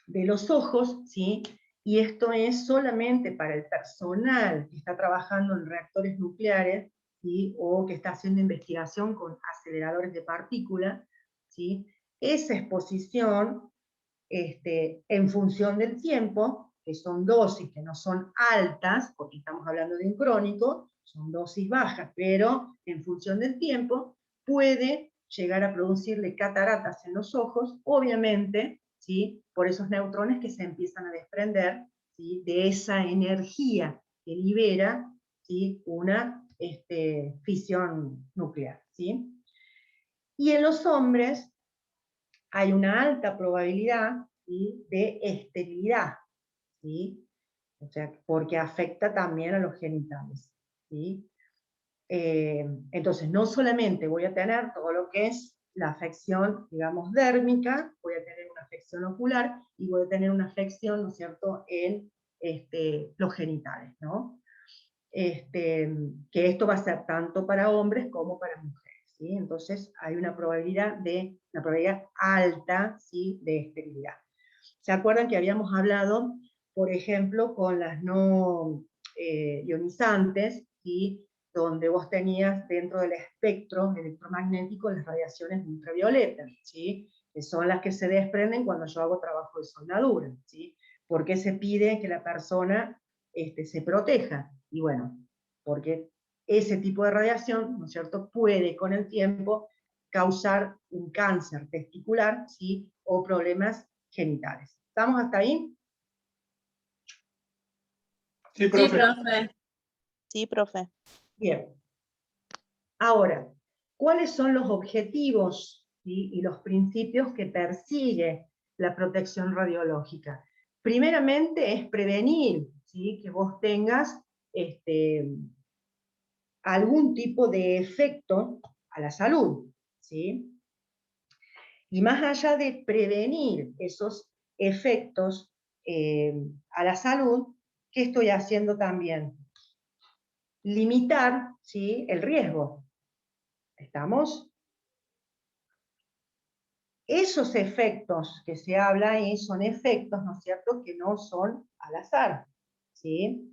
los ojos, ¿sí? Y esto es solamente para el personal que está trabajando en reactores nucleares, ¿sí? O que está haciendo investigación con aceleradores de partículas, ¿sí? Esa exposición, en función del tiempo, que son dosis que no son altas, porque estamos hablando de un crónico, son dosis bajas, pero en función del tiempo, puede llegar a producirle cataratas en los ojos, obviamente, ¿sí? Por esos neutrones que se empiezan a desprender, ¿sí? De esa energía que libera, ¿sí? Una fisión nuclear, ¿sí? Y en los hombres hay una alta probabilidad, ¿sí? De esterilidad, ¿sí? O sea, porque afecta también a los genitales, ¿sí? Entonces, no solamente voy a tener todo lo que es la afección, digamos, dérmica, voy a tener una afección ocular y voy a tener una afección, ¿no es cierto?, en los genitales, ¿no? Que esto va a ser tanto para hombres como para mujeres, ¿sí? Entonces hay una probabilidad alta, ¿sí?, de esterilidad. ¿Se acuerdan que habíamos hablado, por ejemplo, con las no ionizantes, ¿sí?, donde vos tenías dentro del espectro electromagnético las radiaciones ultravioletas, ¿sí?, que son las que se desprenden cuando yo hago trabajo de soldadura, ¿sí? ¿Por qué se pide que la persona se proteja? Y bueno, porque ese tipo de radiación, ¿no es cierto?, puede con el tiempo causar un cáncer testicular, ¿sí?, o problemas genitales. ¿Estamos hasta ahí? Sí, profe. Sí, profe. Bien. Ahora, ¿cuáles son los objetivos, ¿sí?, y los principios que persigue la protección radiológica? Primeramente es prevenir, ¿sí?, que vos tengas algún tipo de efecto a la salud, ¿sí? Y más allá de prevenir esos efectos a la salud, ¿qué estoy haciendo también? Limitar, ¿sí?, el riesgo. ¿Estamos? Esos efectos que se habla ahí son efectos, ¿no es cierto?, que no son al azar, ¿sí?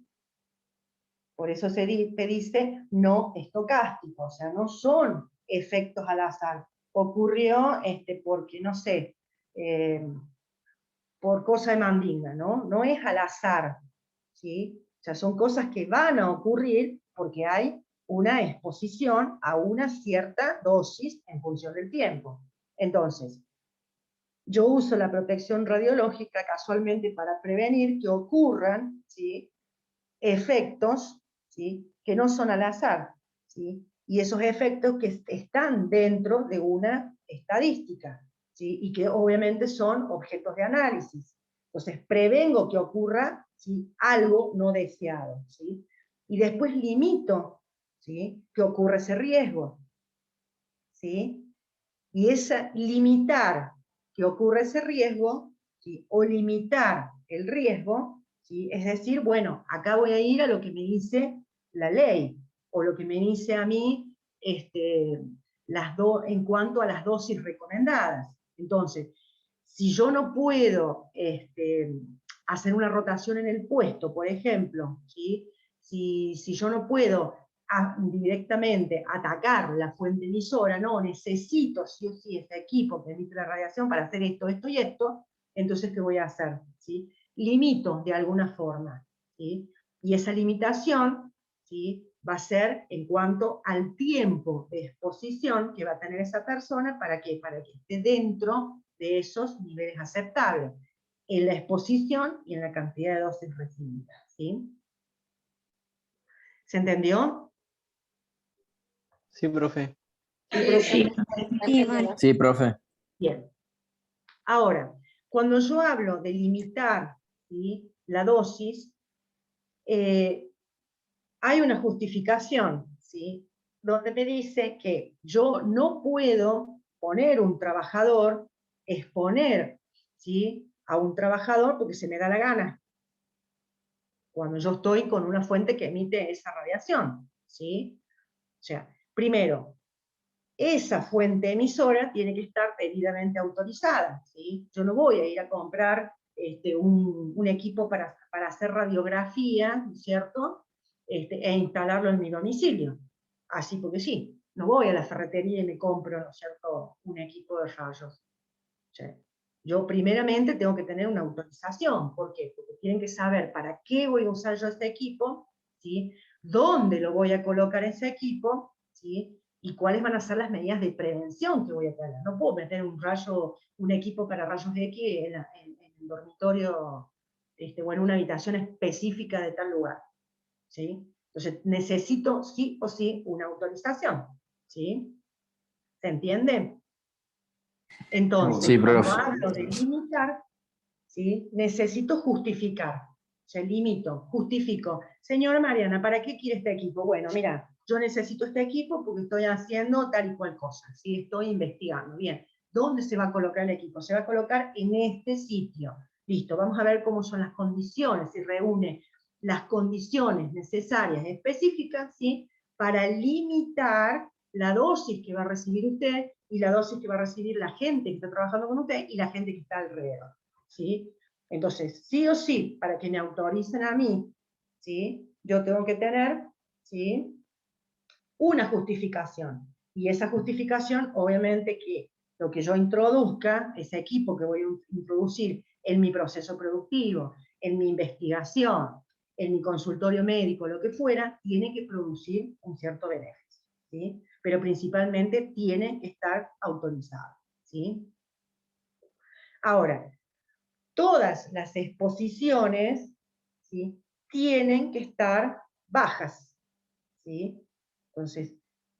Por eso te dice no estocástico, o sea, no son efectos al azar. Ocurrió porque, no sé, por cosa de mandinga, ¿no? No es al azar, ¿sí? O sea, son cosas que van a ocurrir porque hay una exposición a una cierta dosis en función del tiempo. Entonces, yo uso la protección radiológica casualmente para prevenir que ocurran, ¿sí?, efectos, ¿sí?, que no son al azar, ¿sí?, y esos efectos que están dentro de una estadística, ¿sí?, y que obviamente son objetos de análisis. Entonces, prevengo que ocurra, ¿sí?, algo no deseado, ¿sí?, y después limito, ¿sí?, que ocurra ese riesgo, ¿sí?, y limitar que ocurra ese riesgo, ¿sí?, o limitar el riesgo, ¿sí?, es decir, bueno, acá voy a ir a lo que me dice la ley, o lo que me dice a mí en cuanto a las dosis recomendadas. Entonces, si yo no puedo hacer una rotación en el puesto, por ejemplo, ¿sí?, si yo no puedo directamente atacar la fuente emisora, no, necesito sí o sí ese equipo que emite la radiación para hacer esto, esto y esto, entonces ¿qué voy a hacer? ¿Sí? Limito de alguna forma, ¿sí? Y esa limitación, ¿sí?, va a ser en cuanto al tiempo de exposición que va a tener esa persona, ¿para qué? Para que esté dentro de esos niveles aceptables, en la exposición y en la cantidad de dosis recibidas, ¿sí? ¿Se entendió? Sí, profe. Sí. Sí, vale. Sí, profe. Bien. Ahora, cuando yo hablo de limitar, ¿sí?, la dosis, hay una justificación, ¿sí?, donde me dice que yo no puedo poner un trabajador, exponer, ¿sí?, a un trabajador porque se me da la gana, cuando yo estoy con una fuente que emite esa radiación, ¿sí? O sea, primero, esa fuente emisora tiene que estar debidamente autorizada, ¿sí? Yo no voy a ir a comprar un equipo para hacer radiografía, ¿no es cierto?, e instalarlo en mi domicilio, así porque sí. No voy a la ferretería y me compro, ¿no es cierto?, un equipo de rayos. O sea, yo primeramente tengo que tener una autorización. ¿Por qué? Porque tienen que saber para qué voy a usar yo este equipo, ¿sí?, dónde lo voy a colocar ese equipo, ¿sí?, y cuáles van a ser las medidas de prevención que voy a tener. No puedo meter un equipo para rayos X en el dormitorio o en una habitación específica de tal lugar, ¿sí? Entonces necesito sí o sí una autorización, ¿sí? ¿Se entiende? Entonces, Sí, cuando profe. hablo de limitar, ¿sí?, necesito justificar. O sea, limito, justifico. Señora Mariana, ¿para qué quiere este equipo? Bueno, mira, yo necesito este equipo porque estoy haciendo tal y cual cosa, ¿sí? Estoy investigando. Bien, ¿dónde se va a colocar el equipo? Se va a colocar en este sitio. Listo, vamos a ver cómo son las condiciones, si reúne las condiciones necesarias específicas, ¿sí?, para limitar la dosis que va a recibir usted y la dosis que va a recibir la gente que está trabajando con usted y la gente que está alrededor, ¿sí? Entonces, sí o sí, para que me autoricen a mí, ¿sí?, yo tengo que tener, ¿sí?, una justificación. Y esa justificación, obviamente, que lo que yo introduzca, ese equipo que voy a introducir en mi proceso productivo, en mi investigación, en mi consultorio médico, lo que fuera, tiene que producir un cierto beneficio, ¿sí? Pero principalmente tiene que estar autorizado, ¿sí? Ahora, todas las exposiciones, ¿sí?, tienen que estar bajas, ¿sí? Entonces,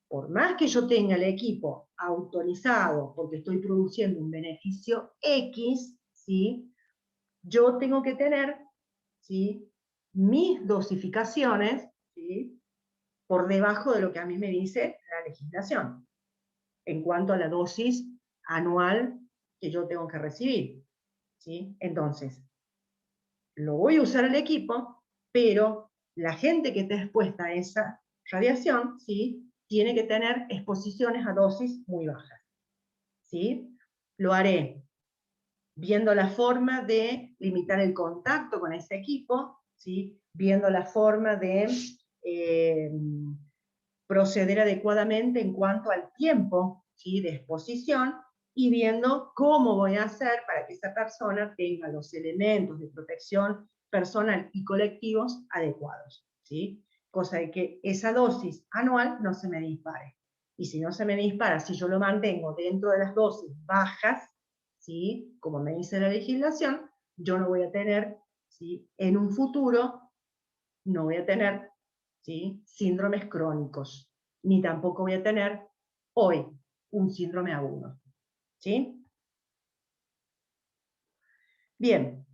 por más que yo tenga el equipo autorizado porque estoy produciendo un beneficio X, ¿sí?, yo tengo que tener, ¿sí?, mis dosificaciones, ¿sí?, por debajo de lo que a mí me dice la legislación, en cuanto a la dosis anual que yo tengo que recibir, ¿sí? Entonces, lo voy a usar el equipo, pero la gente que esté expuesta a esa radiación, ¿sí?, tiene que tener exposiciones a dosis muy bajas, ¿sí? Lo haré viendo la forma de limitar el contacto con ese equipo, ¿sí?, viendo la forma de proceder adecuadamente en cuanto al tiempo, ¿sí?, de exposición, y viendo cómo voy a hacer para que esa persona tenga los elementos de protección personal y colectivos adecuados, ¿sí? Cosa de que esa dosis anual no se me dispare. Y si no se me dispara, si yo lo mantengo dentro de las dosis bajas, ¿sí?, como me dice la legislación, yo no voy a tener, ¿sí?, en un futuro, no voy a tener, ¿sí?, síndromes crónicos, ni tampoco voy a tener hoy un síndrome agudo, ¿sí? Bien,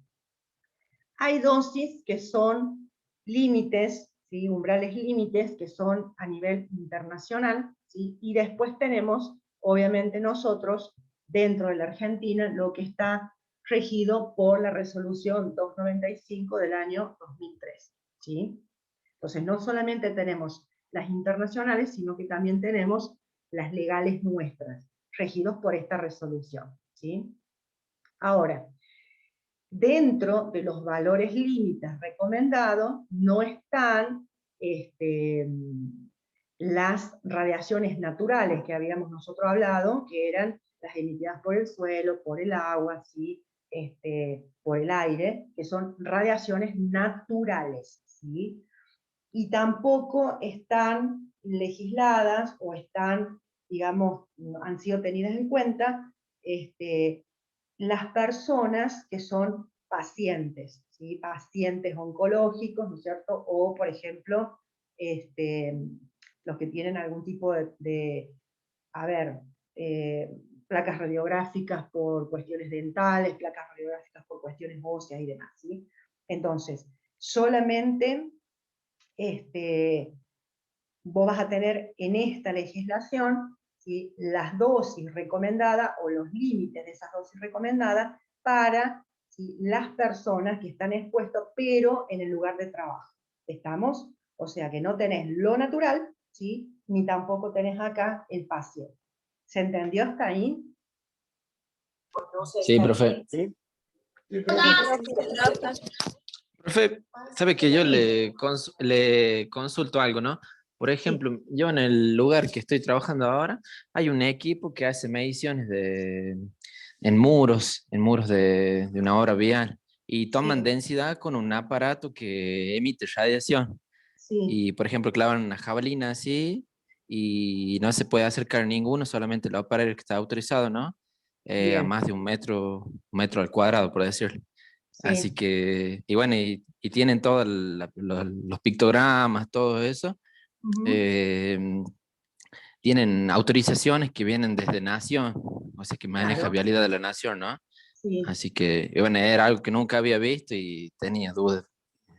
hay dosis que son límites, ¿sí?, umbrales límites, que son a nivel internacional, ¿sí?, y después tenemos, obviamente nosotros, dentro de la Argentina, lo que está regido por la resolución 295 del año 2003, ¿sí? Entonces, no solamente tenemos las internacionales, sino que también tenemos las legales nuestras, regidos por esta resolución, ¿sí? Ahora, dentro de los valores límites recomendados, no están las radiaciones naturales que habíamos nosotros hablado, que eran las emitidas por el suelo, por el agua, ¿sí?, por el aire, que son radiaciones naturales, ¿sí? Y tampoco están legisladas o están, digamos, han sido tenidas en cuenta las personas que son pacientes, ¿sí?, pacientes oncológicos, ¿no es cierto? O, por ejemplo, los que tienen algún tipo a ver, placas radiográficas por cuestiones dentales, placas radiográficas por cuestiones óseas y demás, ¿sí? Entonces, solamente vos vas a tener en esta legislación, ¿sí?, las dosis recomendadas o los límites de esas dosis recomendadas para, ¿sí?, las personas que están expuestas, pero en el lugar de trabajo. ¿Estamos? O sea que no tenés lo natural, ¿sí?, ni tampoco tenés acá el paciente. ¿Se entendió hasta ahí? Sí, profe. ¿Sí? Profe, sabe que yo le consulto algo, ¿no? Por ejemplo, yo en el lugar que estoy trabajando ahora, hay un equipo que hace mediciones en muros de una obra vial y toman Sí. densidad con un aparato que emite radiación. Sí. Y, por ejemplo, clavan una jabalina así y no se puede acercar ninguno, solamente lo para el que está autorizado, ¿no? A Bien. más de un metro al cuadrado, por decirlo. Así Sí. que, y bueno, y tienen todos los pictogramas, todo eso. Ujú. eh, Tienen autorizaciones que vienen desde Nación, o sea, que maneja Claro. vialidad de la Nación, ¿no? Sí. Así que, y bueno, era algo que nunca había visto y tenía dudas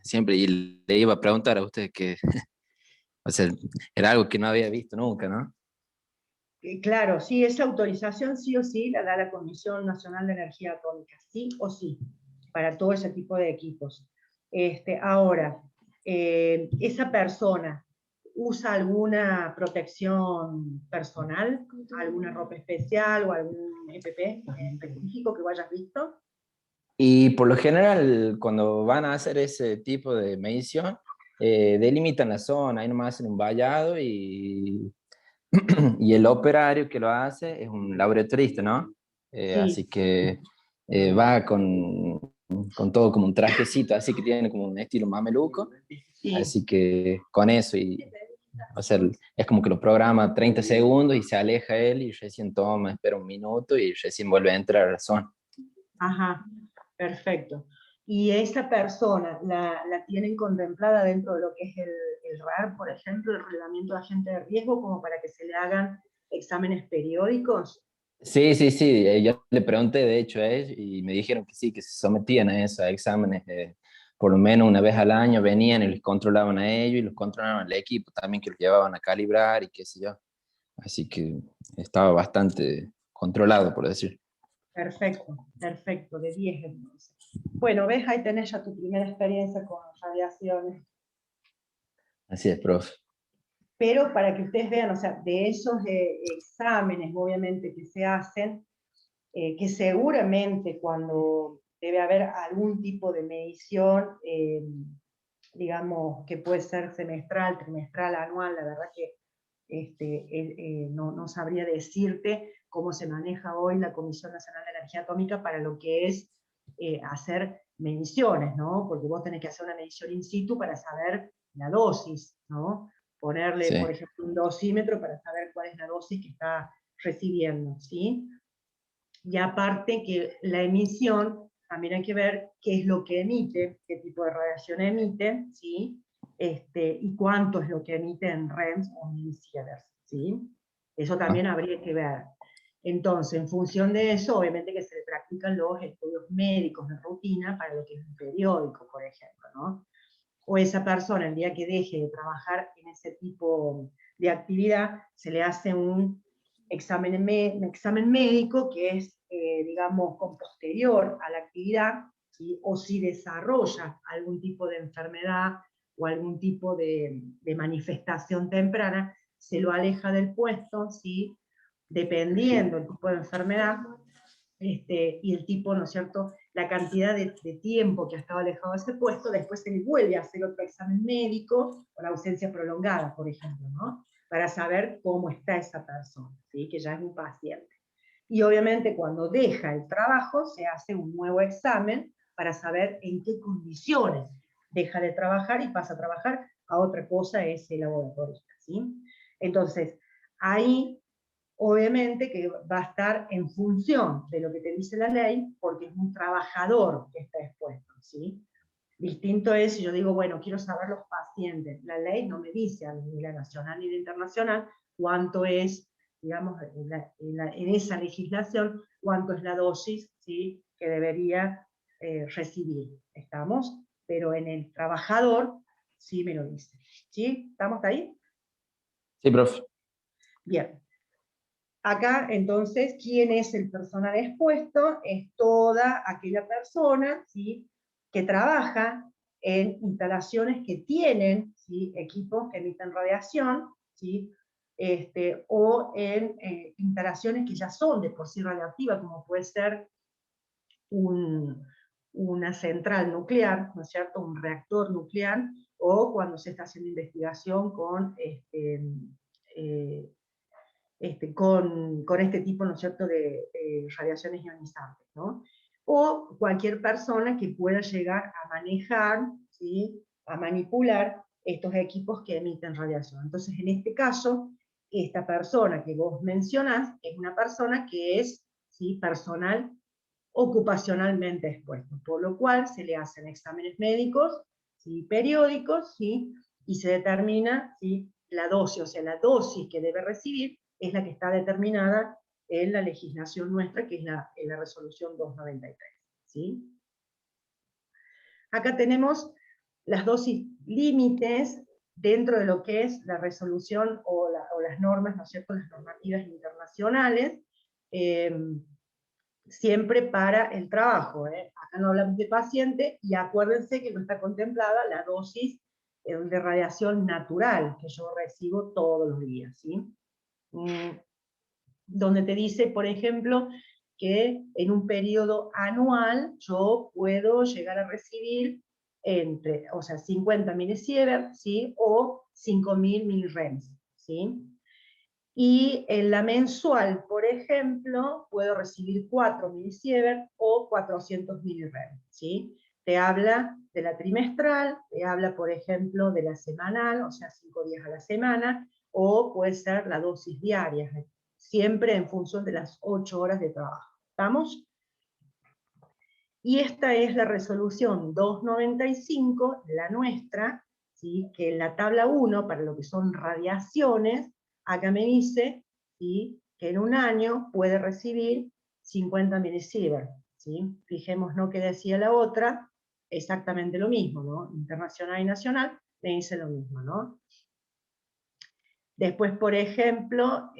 siempre, y le iba a preguntar a usted que, o sea, era algo que no había visto nunca, ¿no? Claro, sí, esa autorización sí o sí la da la Comisión Nacional de Energía Atómica, sí o sí. para todo ese tipo de equipos. Ahora, esa persona usa alguna protección personal, alguna ropa especial o algún EPP en específico que hayas visto. Y por lo general, cuando van a hacer ese tipo de medición, delimitan la zona, ahí nomás hacen un vallado y, y el operario que lo hace es un laboratorista, ¿no? Sí. Así que va con todo como un trajecito, así que tiene como un estilo mameluco, Sí. así que con eso, o sea, es como que lo programa 30 segundos y se aleja él y recién toma, espera un minuto y recién vuelve a entrar a la zona. Ajá, perfecto. ¿Y esa persona la tienen contemplada dentro de lo que es el RAR, por ejemplo, el Reglamento de Agente de Riesgo, como para que se le hagan exámenes periódicos? Sí, sí, sí, yo le pregunté de hecho a ellos y me dijeron que sí, que se sometían a esos exámenes, por lo menos una vez al año venían y los controlaban a ellos y los controlaban al equipo también que los llevaban a calibrar y qué sé yo. Así que estaba bastante controlado, por decir. Perfecto, perfecto, de 10 entonces. Bueno, ves, ahí tenés ya tu primera experiencia con radiaciones. Así es, profe. Pero para que ustedes vean, o sea, de esos exámenes, obviamente, que se hacen, que seguramente cuando debe haber algún tipo de medición, digamos, que puede ser semestral, trimestral, anual, la verdad que no sabría decirte cómo se maneja hoy la Comisión Nacional de Energía Atómica para lo que es hacer mediciones, ¿no? Porque vos tenés que hacer una medición in situ para saber la dosis, ¿no? Ponerle, Sí. por ejemplo, un dosímetro para saber cuál es la dosis que está recibiendo, ¿sí? Y aparte que la emisión, también hay que ver qué es lo que emite, qué tipo de radiación emite, ¿sí? Y cuánto es lo que emite en REMS o millisieverts, ¿sí? Eso también habría que ver. Entonces, en función de eso, obviamente que se le practican los estudios médicos de rutina para lo que es un periódico, por ejemplo, ¿no? O esa persona, el día que deje de trabajar en ese tipo de actividad, se le hace un examen médico que es, digamos, con posterior a la actividad, ¿sí? O si desarrolla algún tipo de enfermedad o algún tipo de manifestación temprana, se lo aleja del puesto, ¿sí? Dependiendo del tipo de enfermedad, y el tipo, ¿no es cierto?, la cantidad de tiempo que ha estado alejado de ese puesto, después se le vuelve a hacer otro examen médico, con ausencia prolongada, por ejemplo, ¿no? Para saber cómo está esa persona, ¿sí? Que ya es un paciente. Y obviamente cuando deja el trabajo, se hace un nuevo examen para saber en qué condiciones deja de trabajar y pasa a trabajar a otra cosa, ese laboratorista, ¿sí? Entonces, ahí obviamente que va a estar en función de lo que te dice la ley, porque es un trabajador que está expuesto, ¿sí? Distinto es si yo digo, bueno, quiero saber los pacientes. La ley no me dice a nivel nacional ni internacional cuánto es, digamos, en esa legislación, cuánto es la dosis, ¿sí?, que debería recibir. ¿Estamos? Pero en el trabajador sí me lo dice. ¿Sí? ¿Estamos ahí? Sí, profe. Bien. Acá, entonces, ¿quién es el personal expuesto? Es toda aquella persona, ¿sí?, que trabaja en instalaciones que tienen, ¿sí?, equipos que emiten radiación, ¿sí?, o en instalaciones que ya son de por sí radiactivas, como puede ser una central nuclear, ¿no es cierto?, un reactor nuclear, o cuando se está haciendo investigación con con este tipo, ¿no es cierto?, de radiaciones ionizantes, ¿no? O cualquier persona que pueda llegar a manejar, ¿sí?, a manipular estos equipos que emiten radiación. Entonces, en este caso, esta persona que vos mencionás es una persona que es, ¿sí?, personal ocupacionalmente expuesto, por lo cual se le hacen exámenes médicos, ¿sí?, periódicos, ¿sí?, y se determina, ¿sí?, la dosis, o sea, la dosis que debe recibir es la que está determinada en la legislación nuestra, que es en la resolución 293. ¿Sí? Acá tenemos las dosis límites dentro de lo que es la resolución o las normas, ¿no es cierto?, las normativas internacionales. siempre para el trabajo, ¿eh? Acá no hablamos de paciente, y acuérdense que no está contemplada la dosis de radiación natural que yo recibo todos los días, ¿sí? Donde te dice, por ejemplo, que en un periodo anual yo puedo llegar a recibir 50 milisievert, ¿sí? O 5000 milirems, ¿sí? Y en la mensual, por ejemplo, puedo recibir 4 milisievert o 400 milirems, ¿sí? Te habla de la trimestral, te habla, por ejemplo, de la semanal, o sea, 5 días a la semana, o puede ser la dosis diaria, siempre en función de las 8 horas de trabajo. ¿Estamos? Y esta es la resolución 295, la nuestra, ¿sí? Que en la tabla 1, para lo que son radiaciones, acá me dice, ¿sí? Que en un año puede recibir 50 milisievert, ¿sí? Fijémonos que decía la otra, exactamente lo mismo, ¿no? Internacional y nacional, me dice lo mismo, ¿no? Después, por ejemplo,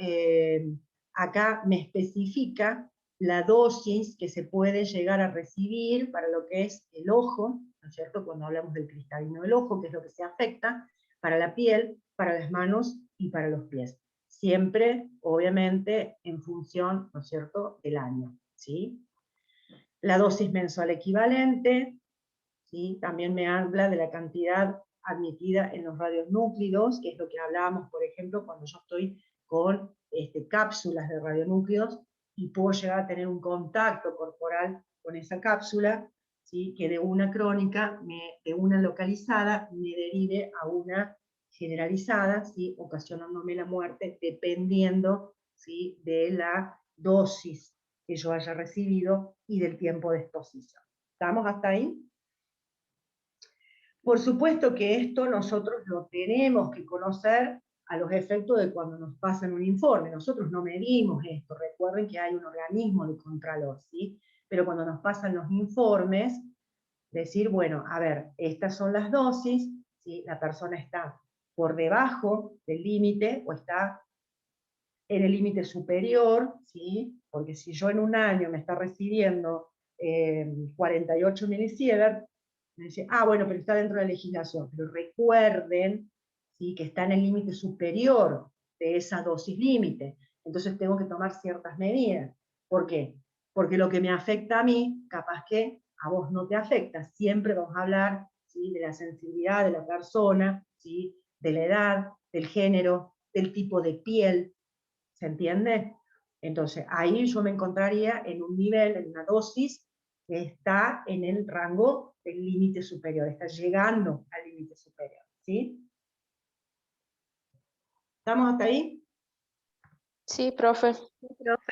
acá me especifica la dosis que se puede llegar a recibir para lo que es el ojo, ¿no es cierto? Cuando hablamos del cristalino del ojo, que es lo que se afecta, para la piel, para las manos y para los pies. Siempre, obviamente, en función, ¿no es cierto?, del año, ¿sí? La dosis mensual equivalente, ¿sí? También me habla de la cantidad admitida en los radionúclidos, que es lo que hablábamos, por ejemplo, cuando yo estoy con cápsulas de radionúclidos y puedo llegar a tener un contacto corporal con esa cápsula, ¿sí? Que de una crónica, de una localizada, me derive a una generalizada, ¿sí? Ocasionándome la muerte, dependiendo, ¿sí? De la dosis que yo haya recibido y del tiempo de exposición. ¿Estamos hasta ahí? Por supuesto que esto nosotros lo tenemos que conocer a los efectos de cuando nos pasan un informe. Nosotros no medimos esto, recuerden que hay un organismo de contralor, ¿sí? Pero cuando nos pasan los informes, decir, bueno, a ver, estas son las dosis, ¿sí? La persona está por debajo del límite o está en el límite superior, ¿sí? Porque si yo en un año me está recibiendo 48 milisievert, me dice, bueno, pero está dentro de la legislación. Pero recuerden, ¿sí?, que está en el límite superior de esa dosis límite. Entonces tengo que tomar ciertas medidas. ¿Por qué? Porque lo que me afecta a mí, capaz que a vos no te afecta. Siempre vamos a hablar, ¿sí?, de la sensibilidad de la persona, ¿sí?, de la edad, del género, del tipo de piel. ¿Se entiende? Entonces, ahí yo me encontraría en un nivel, en una dosis, que está en el rango del límite superior, está llegando al límite superior, ¿sí? ¿Estamos hasta ahí? Sí, profe.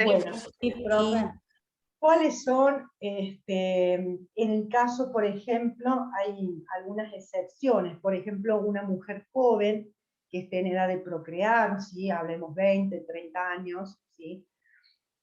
Bueno, Sí, profe. ¿cuáles son, en el caso, por ejemplo, hay algunas excepciones? Por ejemplo, una mujer joven que esté en edad de procrear, ¿sí? Hablemos 20, 30 años, ¿sí?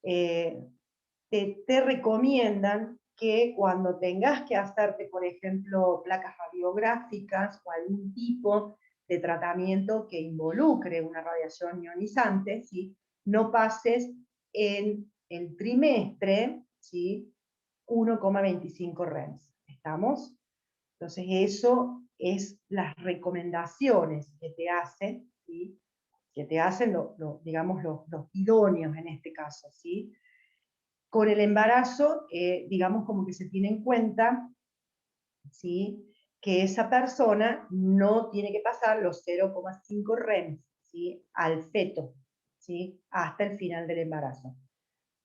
Te recomiendan que cuando tengas que hacerte, por ejemplo, placas radiográficas o algún tipo de tratamiento que involucre una radiación ionizante, ¿sí?, no pases en el trimestre, ¿sí?, 1,25 REMS. ¿Estamos? Entonces eso es las recomendaciones que te hacen, ¿sí?, que te hacen digamos, los idóneos en este caso, ¿sí? Con el embarazo, digamos como que se tiene en cuenta, ¿sí?, que esa persona no tiene que pasar los 0,5 REMS, ¿sí?, al feto, ¿sí?, hasta el final del embarazo.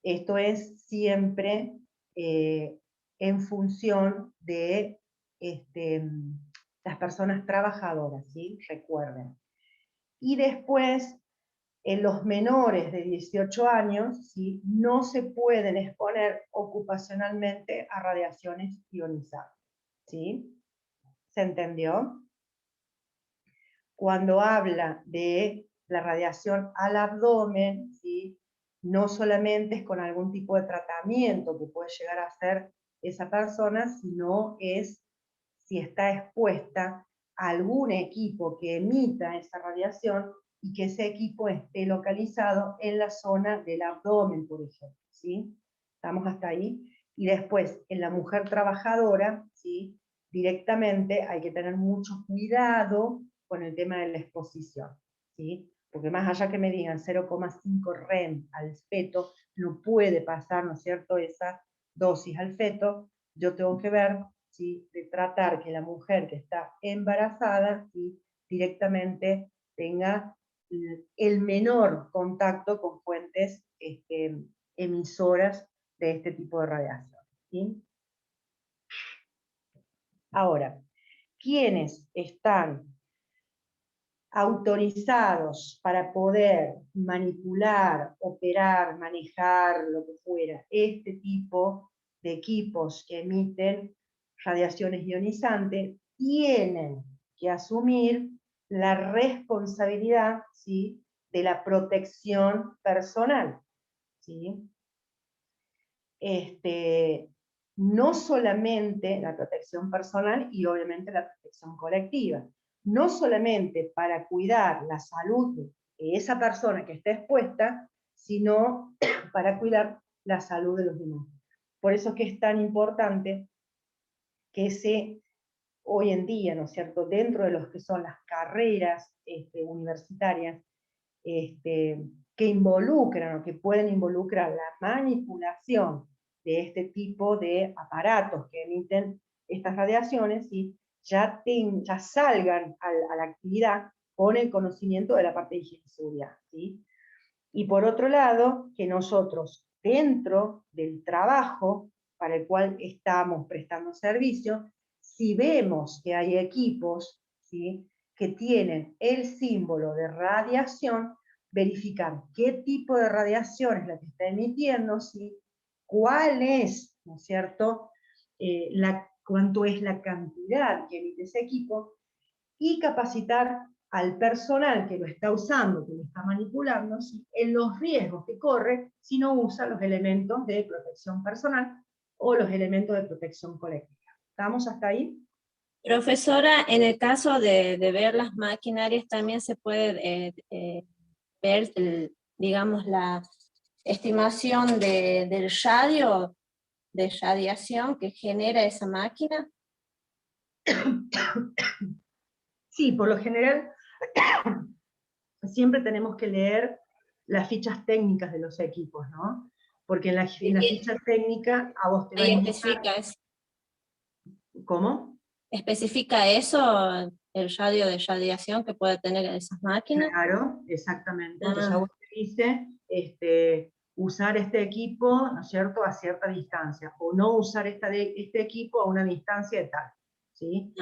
Esto es siempre en función de las personas trabajadoras, ¿sí? Recuerden. Y después, en los menores de 18 años, ¿sí?, no se pueden exponer ocupacionalmente a radiaciones ionizadas, ¿sí? ¿Se entendió? Cuando habla de la radiación al abdomen, ¿sí?, no solamente es con algún tipo de tratamiento que puede llegar a hacer esa persona, sino es si está expuesta a algún equipo que emita esa radiación y que ese equipo esté localizado en la zona del abdomen, por ejemplo, ¿sí? ¿Estamos hasta ahí? Y después, en la mujer trabajadora, ¿sí? Directamente hay que tener mucho cuidado con el tema de la exposición, ¿sí? Porque más allá que me digan 0,5 rem al feto, no puede pasar, ¿no es cierto?, esa dosis al feto. Yo tengo que ver, ¿sí?, de tratar que la mujer que está embarazada, ¿sí?, directamente tenga el menor contacto con fuentes emisoras de este tipo de radiación, ¿sí? Ahora, ¿quiénes están autorizados para poder manipular, operar, manejar, lo que fuera, este tipo de equipos que emiten radiaciones ionizantes? Tienen que asumir la responsabilidad, ¿sí?, de la protección personal, ¿sí? No solamente la protección personal y obviamente la protección colectiva, no solamente para cuidar la salud de esa persona que está expuesta, sino para cuidar la salud de los demás. Por eso es que es tan importante que hoy en día, ¿no es cierto?, dentro de los que son las carreras universitarias, que involucran o que pueden involucrar la manipulación de este tipo de aparatos que emiten estas radiaciones, y ya salgan a la actividad con el conocimiento de la parte de higiene y seguridad, ¿sí? Y por otro lado, que nosotros, dentro del trabajo para el cual estamos prestando servicio, si vemos que hay equipos, ¿sí?, que tienen el símbolo de radiación, verificar qué tipo de radiación es la que está emitiendo, ¿sí?, cuál es, ¿no es cierto?, cuánto es la cantidad que emite ese equipo, y capacitar al personal que lo está usando, que lo está manipulando, ¿sí?, en los riesgos que corre si no usa los elementos de protección personal o los elementos de protección colectiva. ¿Estamos hasta ahí? Profesora, en el caso de ver las maquinarias, también se puede ver, digamos, la estimación del radio, de radiación que genera esa máquina. Sí, por lo general siempre tenemos que leer las fichas técnicas de los equipos, ¿no? Porque en la ficha técnica a vos te va a indicar... ¿Especifica eso? ¿Cómo? ¿Especifica eso, el radio de radiación que puede tener esas máquinas? Claro, exactamente. Entonces a vos te dice usar este equipo, ¿no es cierto?, a cierta distancia, o no usar este equipo a una distancia de tal, ¿sí?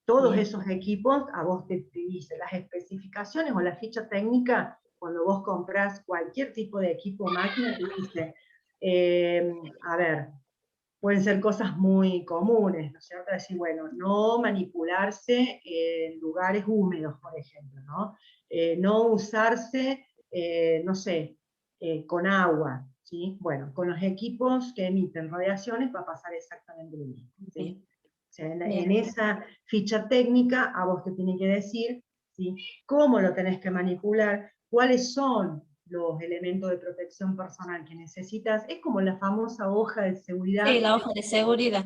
Todos esos equipos a vos te dicen las especificaciones o la ficha técnica. Cuando vos compras cualquier tipo de equipo o máquina, te dice, a ver, pueden ser cosas muy comunes, ¿no es cierto? Decir, bueno, no manipularse en lugares húmedos, por ejemplo, ¿no? No usarse, no sé, con agua, ¿sí? Bueno, con los equipos que emiten radiaciones va a pasar exactamente lo mismo, ¿sí? O sea, en esa ficha técnica a vos te tiene que decir, ¿sí?, cómo lo tenés que manipular, cuáles son los elementos de protección personal que necesitas. Es como la famosa hoja de seguridad. Sí, la hoja de seguridad.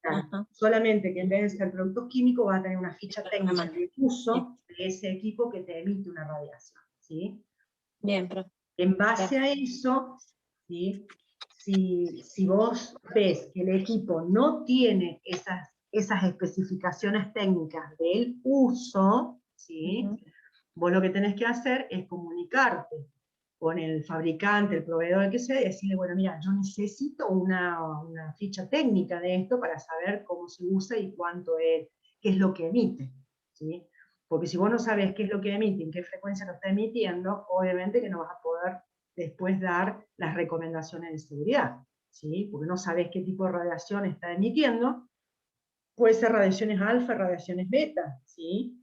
Claro. Solamente que en vez de ser productos químicos va a tener una ficha técnica de uso de ese equipo que te emite una radiación, ¿sí? Bien, profe. En base a eso, ¿sí?, si vos ves que el equipo no tiene esas especificaciones técnicas del uso, ¿sí?, vos lo que tenés que hacer es comunicarte con el fabricante, el proveedor, el que sea, y decirle, bueno, mira, yo necesito una ficha técnica de esto para saber cómo se usa y qué es lo que emite, ¿sí? Porque si vos no sabés qué es lo que emite, en qué frecuencia lo está emitiendo, obviamente que no vas a poder después dar las recomendaciones de seguridad, ¿sí? Porque no sabés qué tipo de radiación está emitiendo. Puede ser radiaciones alfa, radiaciones beta, ¿sí?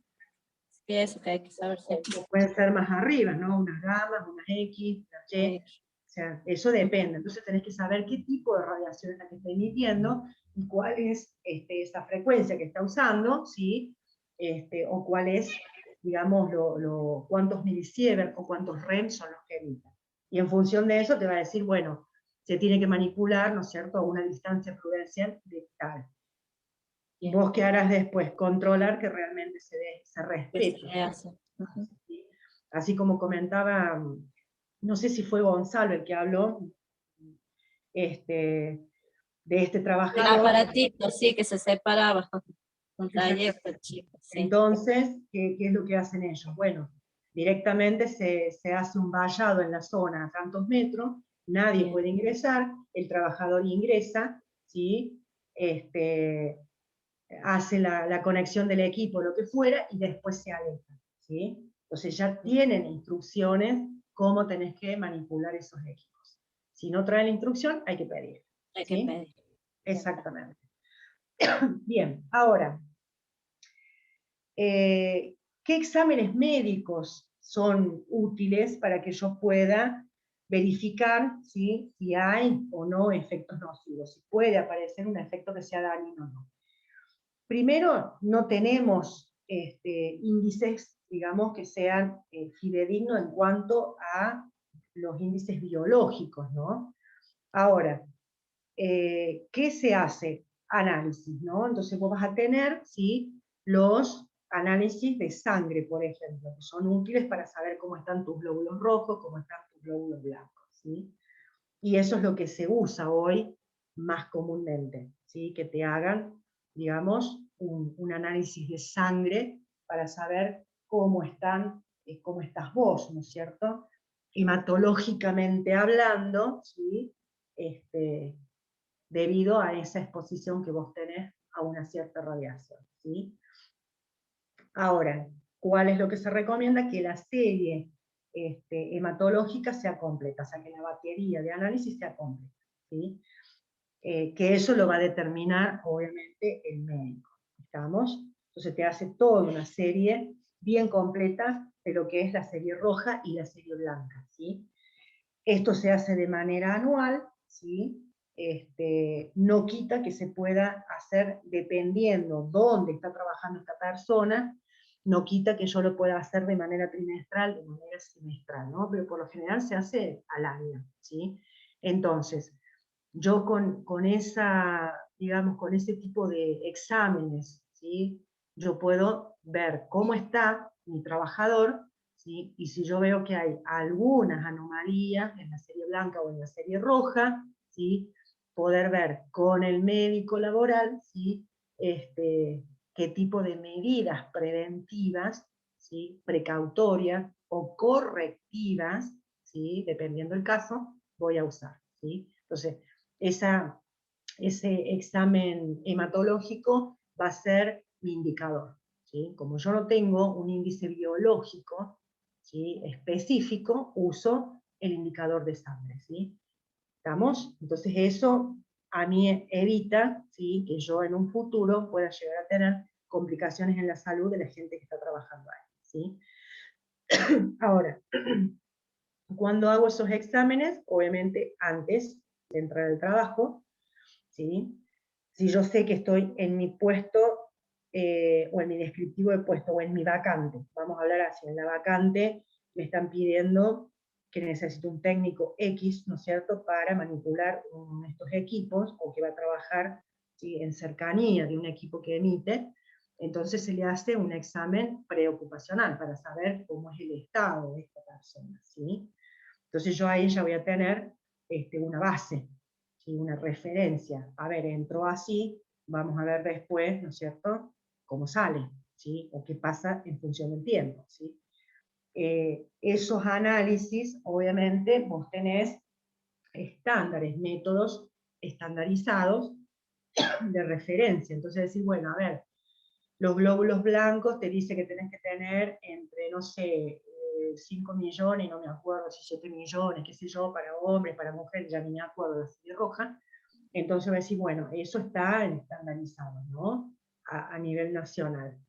Sí, eso que hay que saber. O pueden ser más arriba, ¿no? Unas gamas, unas X, unas Y. O sea, eso depende. Entonces tenés que saber qué tipo de radiación es la que está emitiendo y cuál es esa frecuencia que está usando, ¿sí? O cuál es, digamos, cuántos milisievert o cuántos REM son los que emiten. Y en función de eso te va a decir, bueno, se tiene que manipular, ¿no es cierto?, a una distancia prudencial de tal. ¿Vos qué harás después? Controlar que realmente se respete. ¿Sí? Así como comentaba, no sé si fue Gonzalo el que habló, de este trabajador. El aparatito, sí, que se separaba. Un taller, chico, sí. Entonces, ¿qué es lo que hacen ellos? Bueno, directamente se hace un vallado en la zona a tantos metros, nadie puede ingresar, el trabajador ingresa, ¿sí? Hace la conexión del equipo, lo que fuera, y después se aleja, ¿sí? Entonces ya tienen instrucciones cómo tenés que manipular esos equipos. Si no traen la instrucción, hay que pedir. Hay ¿sí? que pedir. Exactamente. Bien, ahora, ¿qué exámenes médicos son útiles para que yo pueda verificar, ¿sí?, si hay o no efectos nocivos, si puede aparecer un efecto que sea dañino o no? Primero, no tenemos índices, digamos, que sean fidedignos en cuanto a los índices biológicos, ¿no? Ahora, ¿qué se hace? Análisis, ¿no? Entonces vos vas a tener, ¿sí?, los análisis de sangre, por ejemplo, que son útiles para saber cómo están tus glóbulos rojos, cómo están tus glóbulos blancos, ¿sí? Y eso es lo que se usa hoy más comúnmente, ¿sí? Que te hagan, digamos, un análisis de sangre para saber cómo estás vos, ¿no es cierto? Hematológicamente hablando, ¿sí? Debido a esa exposición que vos tenés a una cierta radiación, ¿sí? Ahora, ¿cuál es lo que se recomienda? Que la serie hematológica sea completa, o sea, que la batería de análisis sea completa, ¿sí? Que eso lo va a determinar, obviamente, el médico, ¿estamos? Entonces te hace toda una serie bien completa de lo que es la serie roja y la serie blanca, ¿sí? Esto se hace de manera anual, ¿sí? No quita que se pueda hacer dependiendo dónde está trabajando esta persona, no quita que yo lo pueda hacer de manera trimestral, de manera semestral, ¿no? Pero por lo general se hace al año, ¿sí? Entonces, yo con esa, digamos, con ese tipo de exámenes, ¿sí?, yo puedo ver cómo está mi trabajador, ¿sí?, y si yo veo que hay algunas anomalías en la serie blanca o en la serie roja, ¿sí?, poder ver con el médico laboral, ¿sí?, qué tipo de medidas preventivas, ¿sí?, precautorias o correctivas, ¿sí?, dependiendo del caso, voy a usar, ¿sí? Entonces, ese examen hematológico va a ser mi indicador, ¿sí? Como yo no tengo un índice biológico, ¿sí?, específico, uso el indicador de sangre, ¿sí? ¿Estamos? Entonces eso a mí evita, ¿sí?, que yo en un futuro pueda llegar a tener complicaciones en la salud de la gente que está trabajando ahí, ¿sí? Ahora, cuando hago esos exámenes, obviamente antes de entrar al trabajo, ¿sí?, si yo sé que estoy en mi puesto, o en mi descriptivo de puesto, o en mi vacante, vamos a hablar así, en la vacante me están pidiendo que necesito un técnico X, ¿no es cierto?, para manipular estos equipos, o que va a trabajar, ¿sí?, en cercanía de un equipo que emite, entonces se le hace un examen preocupacional para saber cómo es el estado de esta persona, ¿sí? Entonces yo ahí ya voy a tener una base, ¿sí?, una referencia. A ver, entró así, vamos a ver después, ¿no es cierto?, cómo sale, ¿sí?, o qué pasa en función del tiempo, ¿sí? Esos análisis, obviamente, vos tenés estándares, métodos estandarizados de referencia. Entonces decís, bueno, a ver, los glóbulos blancos te dice que tenés que tener entre, no sé, 5 millones, no me acuerdo si 7 millones, qué sé yo, para hombres, para mujeres, ya ni me acuerdo, la serie roja. Entonces voy a decir, bueno, eso está estandarizado, ¿no?, a nivel nacional.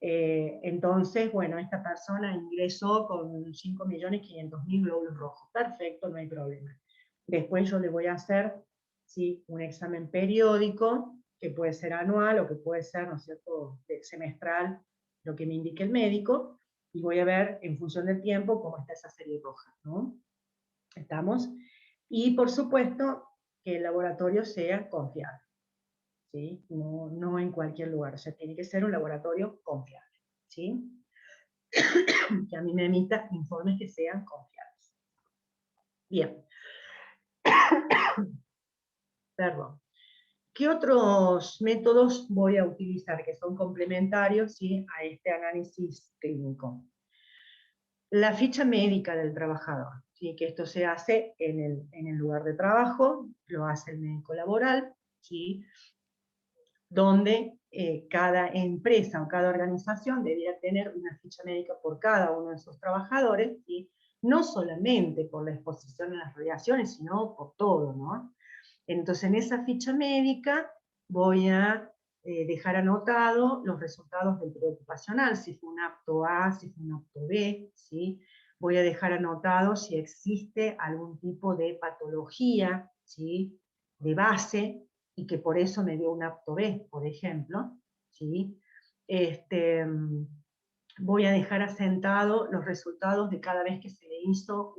Entonces, bueno, esta persona ingresó con 5.500.000 glóbulos rojos. Perfecto, no hay problema. Después yo le voy a hacer, ¿sí?, un examen periódico, que puede ser anual o que puede ser, ¿no es cierto?, semestral, lo que me indique el médico, y voy a ver en función del tiempo cómo está esa serie roja, ¿no? ¿Estamos? Y por supuesto que el laboratorio sea confiable, ¿sí? No en cualquier lugar, o sea, tiene que ser un laboratorio confiable, ¿sí? Que a mí me emita informes que sean confiables. Bien. Perdón. ¿Qué otros métodos voy a utilizar que son complementarios, ¿sí?, a este análisis clínico? La ficha médica del trabajador, ¿sí?, que esto se hace en el lugar de trabajo, lo hace el médico laboral, ¿sí?, donde cada empresa o cada organización debería tener una ficha médica por cada uno de sus trabajadores, ¿sí?, no solamente por la exposición a las radiaciones, sino por todo, ¿no? Entonces, en esa ficha médica voy a dejar anotado los resultados del preocupacional, si fue un apto A, si fue un apto B, ¿sí? Voy a dejar anotado si existe algún tipo de patología, ¿sí?, de base, y que por eso me dio un apto B, por ejemplo, ¿sí? Voy a dejar asentado los resultados de cada vez que se le hizo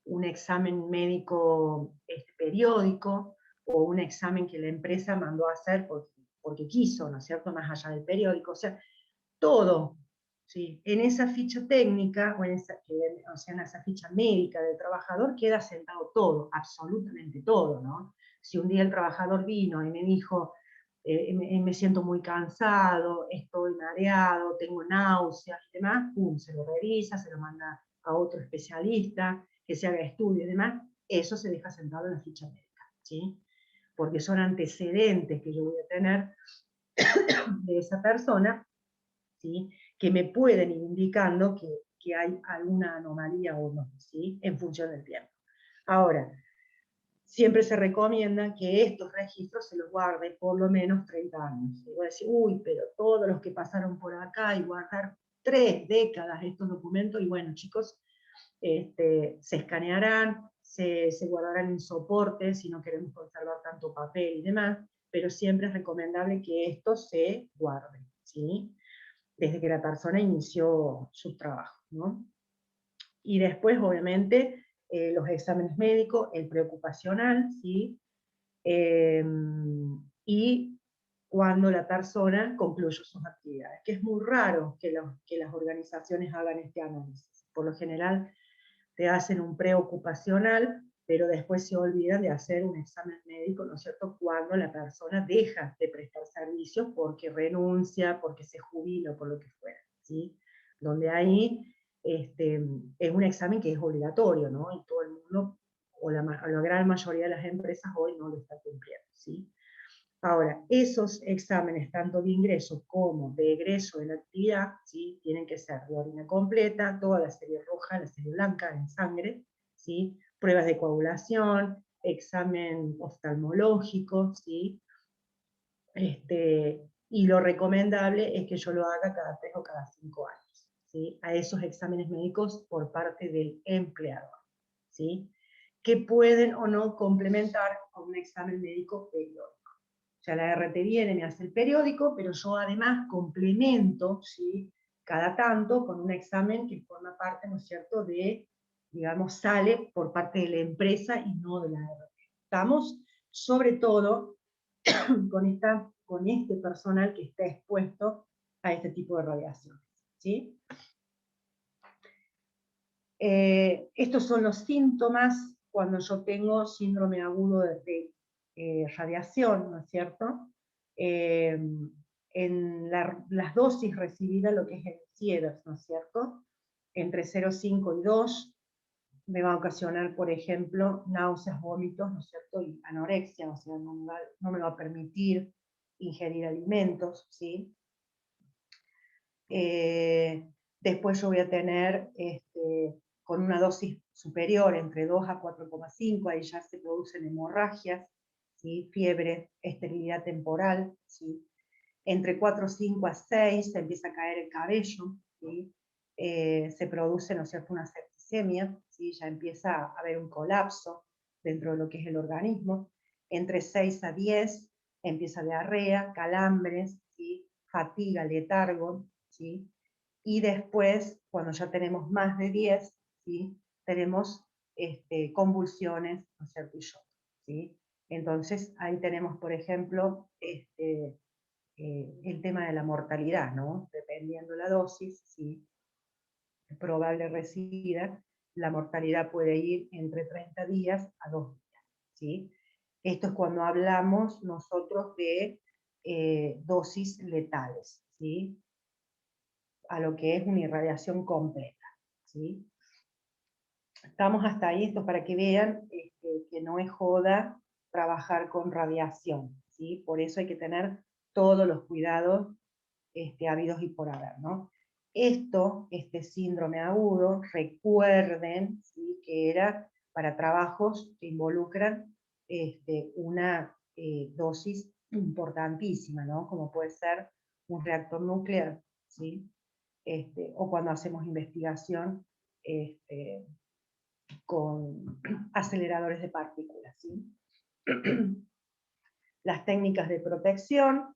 un examen médico periódico, o un examen que la empresa mandó a hacer porque quiso, ¿no es cierto?, más allá del periódico, o sea, todo, ¿sí? En esa ficha técnica, o en esa ficha médica del trabajador, queda asentado todo, absolutamente todo, ¿no? Si un día el trabajador vino y me dijo, me siento muy cansado, estoy mareado, tengo náuseas y demás, pum, se lo revisa, se lo manda a otro especialista, que se haga estudio y demás, eso se deja sentado en la ficha médica, ¿sí? Porque son antecedentes que yo voy a tener de esa persona, ¿sí?, que me pueden ir indicando que hay alguna anomalía o no, ¿sí?, en función del tiempo. Ahora, siempre se recomienda que estos registros se los guarde por lo menos 30 años. Y voy a decir, uy, pero todos los que pasaron por acá, y guardar 3 décadas estos documentos, y bueno, chicos, se escanearán, se guardarán en soportes si no queremos conservar tanto papel y demás, pero siempre es recomendable que esto se guarde, ¿sí?, desde que la persona inició su trabajo, ¿no? Y después, obviamente, los exámenes médicos, el preocupacional, ¿sí? Y cuando la persona concluyó sus actividades, que es muy raro que las organizaciones hagan este análisis. Por lo general, te hacen un preocupacional, pero después se olvidan de hacer un examen médico, ¿no es cierto?, cuando la persona deja de prestar servicios porque renuncia, porque se jubila, por lo que fuera, ¿sí? Donde ahí es un examen que es obligatorio, ¿no? Y todo el mundo, o la gran mayoría de las empresas hoy no lo está cumpliendo, ¿sí? Ahora, esos exámenes, tanto de ingreso como de egreso de la actividad, ¿sí?, tienen que ser de orina completa, toda la serie roja, la serie blanca en sangre, ¿sí?, pruebas de coagulación, examen oftalmológico, ¿sí? Y lo recomendable es que yo lo haga cada 3 o cada 5 años, ¿sí?, a esos exámenes médicos por parte del empleador, ¿sí?, que pueden o no complementar con un examen médico periódico. O sea, la RT viene, me hace el periódico, pero yo además complemento, ¿sí?, cada tanto con un examen que forma parte, ¿no es cierto?, digamos, sale por parte de la empresa y no de la RT. Estamos, sobre todo, con este personal que está expuesto a este tipo de radiaciones, ¿sí? Estos son los síntomas cuando yo tengo síndrome agudo de radiación, ¿no es cierto? En las dosis recibidas, lo que es el Sievers, ¿no es cierto?, entre 0,5 y 2, me va a ocasionar, por ejemplo, náuseas, vómitos, ¿no es cierto?, y anorexia, o sea, no me va a permitir ingerir alimentos, ¿sí? Después yo voy a tener, con una dosis superior, entre 2 a 4,5, ahí ya se producen hemorragias, ¿sí?, fiebre, esterilidad temporal, ¿sí? Entre 4,5 a 6 se empieza a caer el cabello, ¿sí? Se produce, ¿no es cierto?, una septicemia, ¿sí?, ya empieza a haber un colapso dentro de lo que es el organismo. Entre 6 a 10 empieza diarrea, calambres, ¿sí?, fatiga, letargo, ¿sí? Y después, cuando ya tenemos más de 10, ¿sí?, tenemos convulsiones, ¿no es cierto? Y shock, ¿sí? Entonces, ahí tenemos, por ejemplo, el tema de la mortalidad, ¿no? Dependiendo la dosis, ¿sí? Probable recibida, la mortalidad puede ir entre 30 días a 2 días, ¿sí? Esto es cuando hablamos nosotros de dosis letales, ¿sí? A lo que es una irradiación completa, ¿sí? Estamos hasta ahí, esto para que vean que no es joda trabajar con radiación, ¿sí? Por eso hay que tener todos los cuidados habidos y por haber, ¿no? Este síndrome agudo, recuerden, ¿sí? Que era para trabajos que involucran una dosis importantísima, ¿no? Como puede ser un reactor nuclear, ¿sí? O cuando hacemos investigación con aceleradores de partículas, ¿sí? Las técnicas de protección,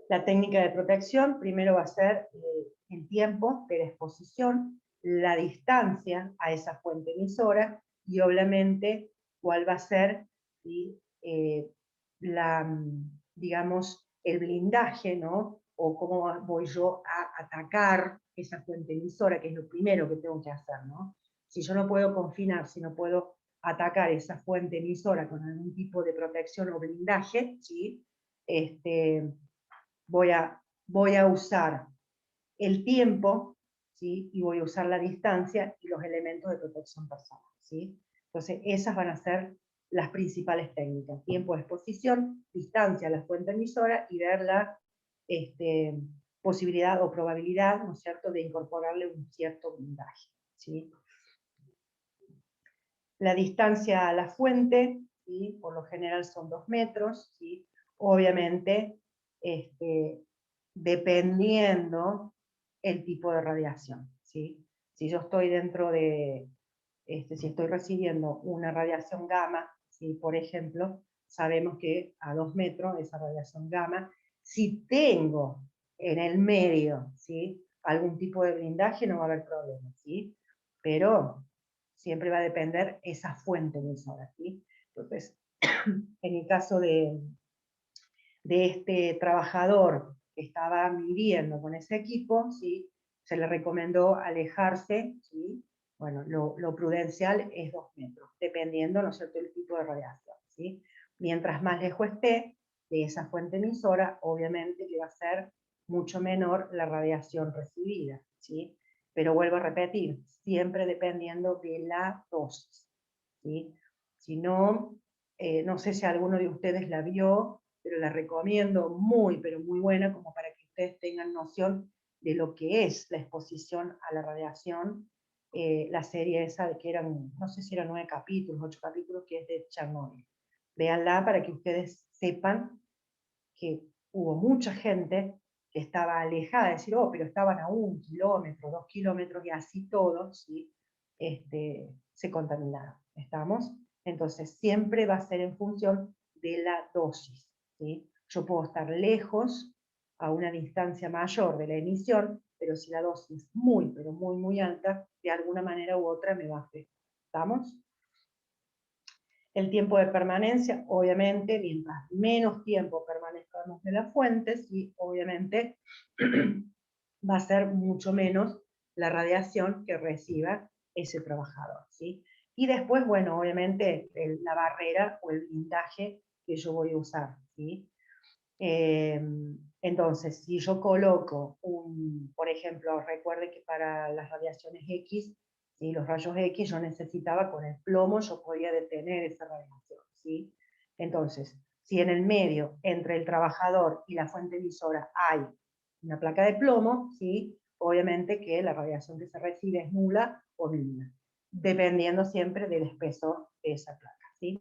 La técnica de protección primero va a ser el tiempo de la exposición, la distancia a esa fuente emisora y obviamente cuál va a ser, ¿sí? Digamos, el blindaje, ¿no? O cómo voy yo a atacar esa fuente emisora, que es lo primero que tengo que hacer, ¿no? Si yo no puedo confinar, si no puedo atacar esa fuente emisora con algún tipo de protección o blindaje, ¿sí? Voy a usar el tiempo, ¿sí? Y voy a usar la distancia y los elementos de protección personal, ¿sí? Entonces, esas van a ser las principales técnicas: tiempo de exposición, distancia a la fuente emisora y ver la posibilidad o probabilidad, ¿no es cierto?, de incorporarle un cierto blindaje, ¿sí? La distancia a la fuente, ¿sí? Por lo general son 2 metros, ¿sí? Obviamente, dependiendo el tipo de radiación, ¿sí? Si yo estoy dentro de, si estoy recibiendo una radiación gamma, ¿sí? Por ejemplo, sabemos que a 2 metros esa radiación gamma, si tengo en el medio, ¿sí? Algún tipo de blindaje, no va a haber problema, ¿sí? Pero siempre va a depender esa fuente emisora, ¿sí? Entonces, en el caso de este trabajador que estaba viviendo con ese equipo, ¿sí? Se le recomendó alejarse, ¿sí? Bueno, lo prudencial es 2 metros, dependiendo, ¿no es cierto?, el tipo de radiación, ¿sí? Mientras más lejos esté de esa fuente emisora, obviamente que va a ser mucho menor la radiación recibida, ¿sí? Pero vuelvo a repetir, siempre dependiendo de la dosis, ¿sí? Si no, no sé si alguno de ustedes la vio, pero la recomiendo muy, pero muy buena, como para que ustedes tengan noción de lo que es la exposición a la radiación. La serie esa, de que eran, no sé si eran 9 capítulos, 8 capítulos, que es de Chernobyl. Véanla para que ustedes sepan que hubo mucha gente que estaba alejada, de decir, oh, pero estaban a 1 kilómetro, 2 kilómetros, y así todos, ¿sí? Se contaminaron. ¿Estamos? Entonces, siempre va a ser en función de la dosis, ¿sí? Yo puedo estar lejos, a una distancia mayor de la emisión, pero si la dosis es muy, pero muy, muy alta, de alguna manera u otra me va a afectar. ¿Estamos? El tiempo de permanencia, obviamente, mientras menos tiempo permanezcamos en las fuentes, y obviamente va a ser mucho menos la radiación que reciba ese trabajador, ¿sí? Y después, bueno, obviamente, la barrera o el blindaje que yo voy a usar, ¿sí? Entonces, si yo coloco por ejemplo, recuerde que para las radiaciones X, ¿sí? Los rayos X, yo necesitaba con el plomo, yo podía detener esa radiación, ¿sí? Entonces, si en el medio, entre el trabajador y la fuente emisora, hay una placa de plomo, ¿sí? Obviamente que la radiación que se recibe es nula o mínima, dependiendo siempre del espesor de esa placa, ¿sí?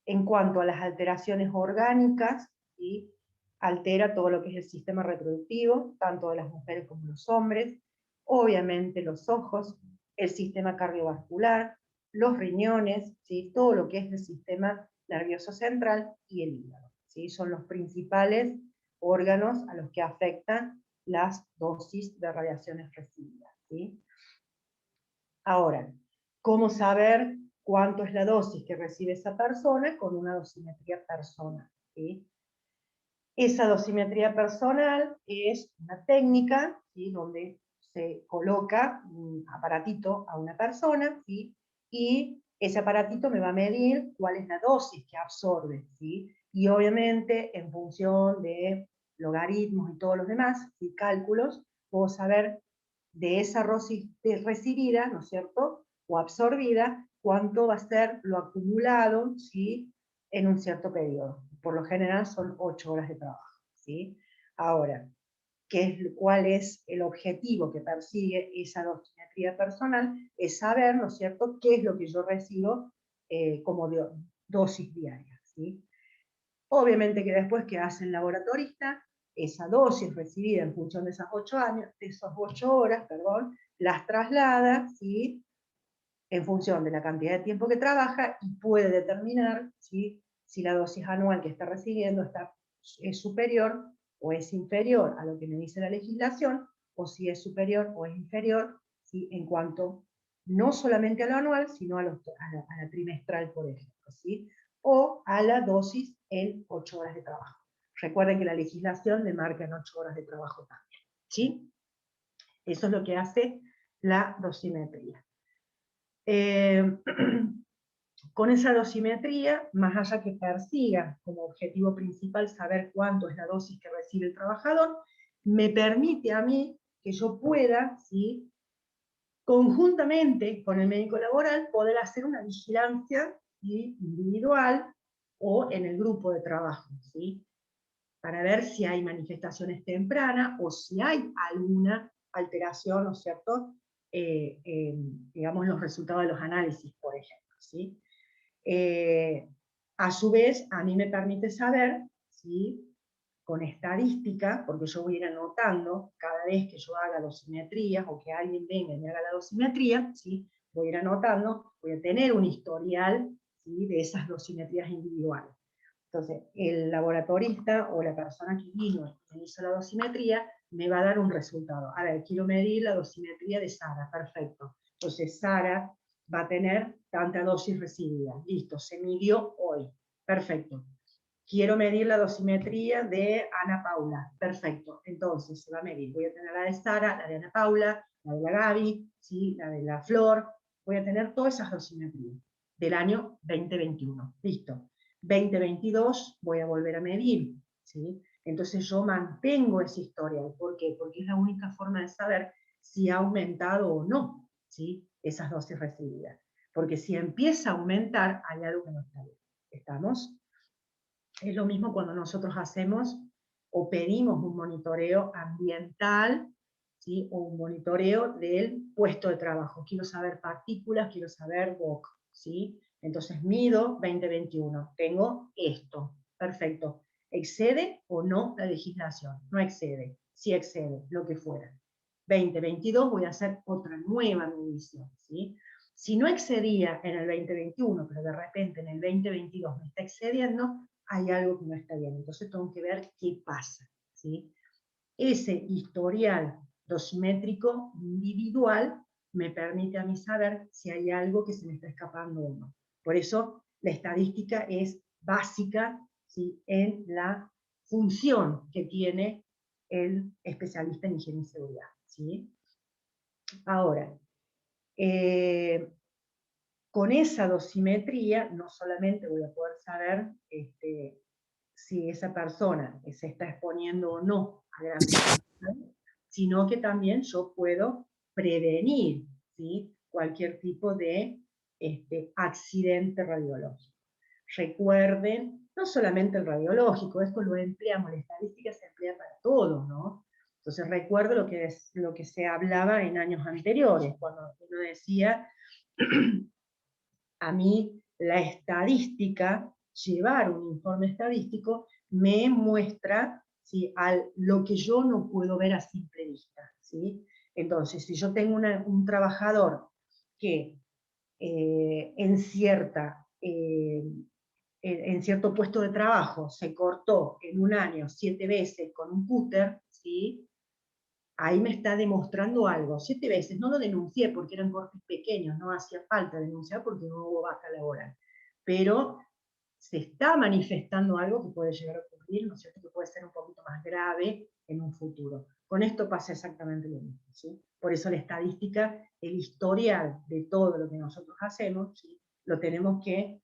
En cuanto a las alteraciones orgánicas, ¿sí? Altera todo lo que es el sistema reproductivo, tanto de las mujeres como los hombres, obviamente los ojos, el sistema cardiovascular, los riñones, ¿sí? Todo lo que es el sistema nervioso central y el hígado, ¿sí? Son los principales órganos a los que afectan las dosis de radiaciones recibidas, ¿sí? Ahora, ¿cómo saber cuánto es la dosis que recibe esa persona? Con una dosimetría personal, ¿sí? Esa dosimetría personal es una técnica, ¿sí?, donde se coloca un aparatito a una persona, ¿sí?, y ese aparatito me va a medir cuál es la dosis que absorbe, ¿sí? Y obviamente en función de logaritmos y todos los demás, ¿sí?, cálculos, puedo saber de esa dosis recibida, ¿no es cierto?, o absorbida, cuánto va a ser lo acumulado, ¿sí?, en un cierto periodo. Por lo general son 8 horas de trabajo, ¿sí? Ahora, ¿cuál es el objetivo que persigue esa dosimetría personal? Es saber, ¿no es cierto?, qué es lo que yo recibo como dosis diaria, ¿sí? Obviamente que después que hace el laboratorista, esa dosis recibida en función de esas 8 horas, las traslada, ¿sí?, en función de la cantidad de tiempo que trabaja, y puede determinar, ¿sí?, si la dosis anual que está recibiendo es superior o es inferior a lo que me dice la legislación, o si es superior o es inferior, ¿sí?, en cuanto no solamente a lo anual, sino a la trimestral, por ejemplo, ¿sí?, o a la dosis en 8 horas de trabajo. Recuerden que la legislación le marca en 8 horas de trabajo también, ¿sí? Eso es lo que hace la dosimetría. Con esa dosimetría, más allá que persiga como objetivo principal saber cuánto es la dosis que recibe el trabajador, me permite a mí que yo pueda, ¿sí?, conjuntamente con el médico laboral, poder hacer una vigilancia, ¿sí?, individual o en el grupo de trabajo, ¿sí?, para ver si hay manifestaciones tempranas o si hay alguna alteración, ¿no es cierto?, digamos, los resultados de los análisis, por ejemplo, ¿sí? A su vez, a mí me permite saber, ¿sí?, con estadística, porque yo voy a ir anotando cada vez que yo haga dosimetrías, o que alguien venga y me haga la dosimetría, ¿sí?, voy a ir anotando, voy a tener un historial, ¿sí?, de esas dosimetrías individuales. Entonces, el laboratorista o la persona que vino y me hizo la dosimetría me va a dar un resultado. A ver, quiero medir la dosimetría de Sara, perfecto. Entonces, Sara va a tener tanta dosis recibida. Listo, se midió hoy. Perfecto. Quiero medir la dosimetría de Ana Paula. Perfecto. Entonces, se va a medir. Voy a tener la de Sara, la de Ana Paula, la de la Gaby, ¿sí?, la de la Flor. Voy a tener todas esas dosimetrías del año 2021. Listo. 2022 voy a volver a medir, ¿sí? Entonces yo mantengo ese historial. ¿Por qué? Porque es la única forma de saber si ha aumentado o no, ¿sí?, esas dosis recibidas. Porque si empieza a aumentar, hay algo que no está bien. ¿Estamos? Es lo mismo cuando nosotros hacemos o pedimos un monitoreo ambiental, ¿sí?, o un monitoreo del puesto de trabajo. Quiero saber partículas, quiero saber VOC, ¿sí? Entonces mido 2021, tengo esto, perfecto. ¿Excede o no la legislación? No excede, sí excede, lo que fuera. 2022 voy a hacer otra nueva medición, ¿sí? Si no excedía en el 2021, pero de repente en el 2022 me está excediendo, hay algo que no está bien. Entonces tengo que ver qué pasa, ¿sí? Ese historial dosimétrico individual me permite a mí saber si hay algo que se me está escapando o no. Por eso la estadística es básica, ¿sí?, en la función que tiene el especialista en higiene y seguridad, ¿sí? Ahora, con esa dosimetría no solamente voy a poder saber si esa persona se está exponiendo o no a grandes cantidades, sino que también yo puedo prevenir, ¿sí?, cualquier tipo de accidente radiológico. Recuerden, no solamente el radiológico, esto lo empleamos, la estadística se emplea para todo, ¿no? Entonces recuerdo lo que se hablaba en años anteriores, cuando uno decía, a mí la estadística, llevar un informe estadístico, me muestra, ¿sí?, lo que yo no puedo ver a simple vista, ¿sí? Entonces, si yo tengo un trabajador que en cierto puesto de trabajo se cortó en un año 7 veces con un cúter, ¿sí?, ahí me está demostrando algo. 7 veces, no lo denuncié porque eran cortes pequeños, no hacía falta denunciar porque no hubo baja laboral. Pero se está manifestando algo que puede llegar a ocurrir, ¿no es cierto?, que puede ser un poquito más grave en un futuro. Con esto pasa exactamente lo mismo, ¿sí? Por eso la estadística, el historial de todo lo que nosotros hacemos, ¿sí?, lo tenemos que,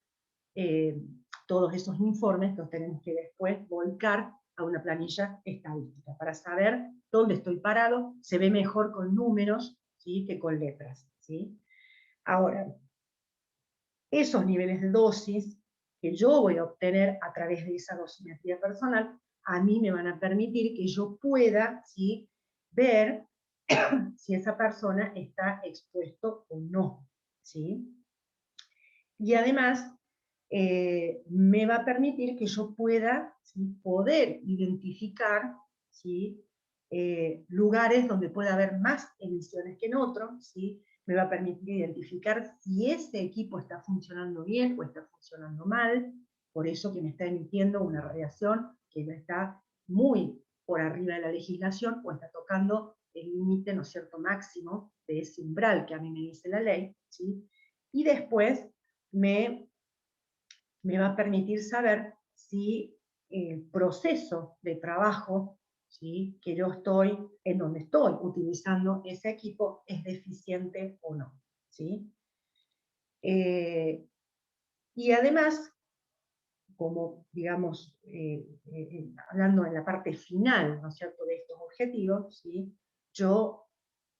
todos esos informes los tenemos que después volcar a una planilla estadística, para saber dónde estoy parado. Se ve mejor con números, ¿sí?, que con letras, ¿sí? Ahora, esos niveles de dosis que yo voy a obtener a través de esa dosimetría personal, a mí me van a permitir que yo pueda, ¿sí?, ver si esa persona está expuesto o no, ¿sí? Y además, me va a permitir que yo pueda, ¿sí?, poder identificar, ¿sí?, lugares donde pueda haber más emisiones que en otros, ¿sí? Me va a permitir identificar si ese equipo está funcionando bien o está funcionando mal, por eso que me está emitiendo una radiación que no está muy por arriba de la legislación o está tocando el límite, ¿no es cierto?, máximo de ese umbral que a mí me dice la ley, ¿sí? Y después me va a permitir saber si el proceso de trabajo, ¿sí?, que yo estoy, en donde estoy utilizando ese equipo, es deficiente o no, ¿sí? Y además, como digamos, hablando en la parte final, ¿no es cierto?, de estos objetivos, ¿sí?, yo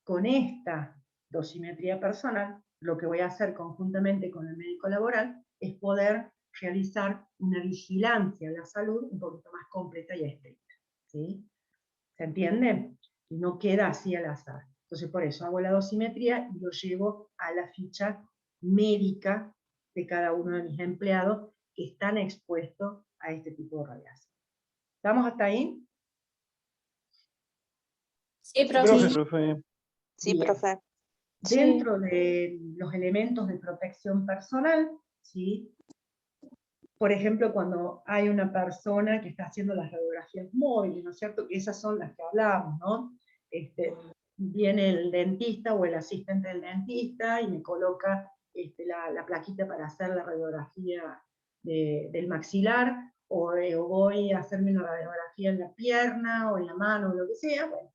con esta dosimetría personal, lo que voy a hacer conjuntamente con el médico laboral es poder realizar una vigilancia de la salud un poquito más completa y estricta, ¿sí? ¿Se entiende? Y no queda así al azar. Entonces, por eso hago la dosimetría y lo llevo a la ficha médica de cada uno de mis empleados que están expuestos a este tipo de radiación. ¿Estamos hasta ahí? Sí, Profe, profe. profe. Sí, Bien. profe. Dentro de los elementos de protección personal, ¿sí?, por ejemplo, cuando hay una persona que está haciendo las radiografías móviles, ¿no es cierto?, que esas son las que hablábamos, ¿no? Viene el dentista o el asistente del dentista y me coloca la plaquita para hacer la radiografía del maxilar, o voy a hacerme una radiografía en la pierna o en la mano o lo que sea. Bueno,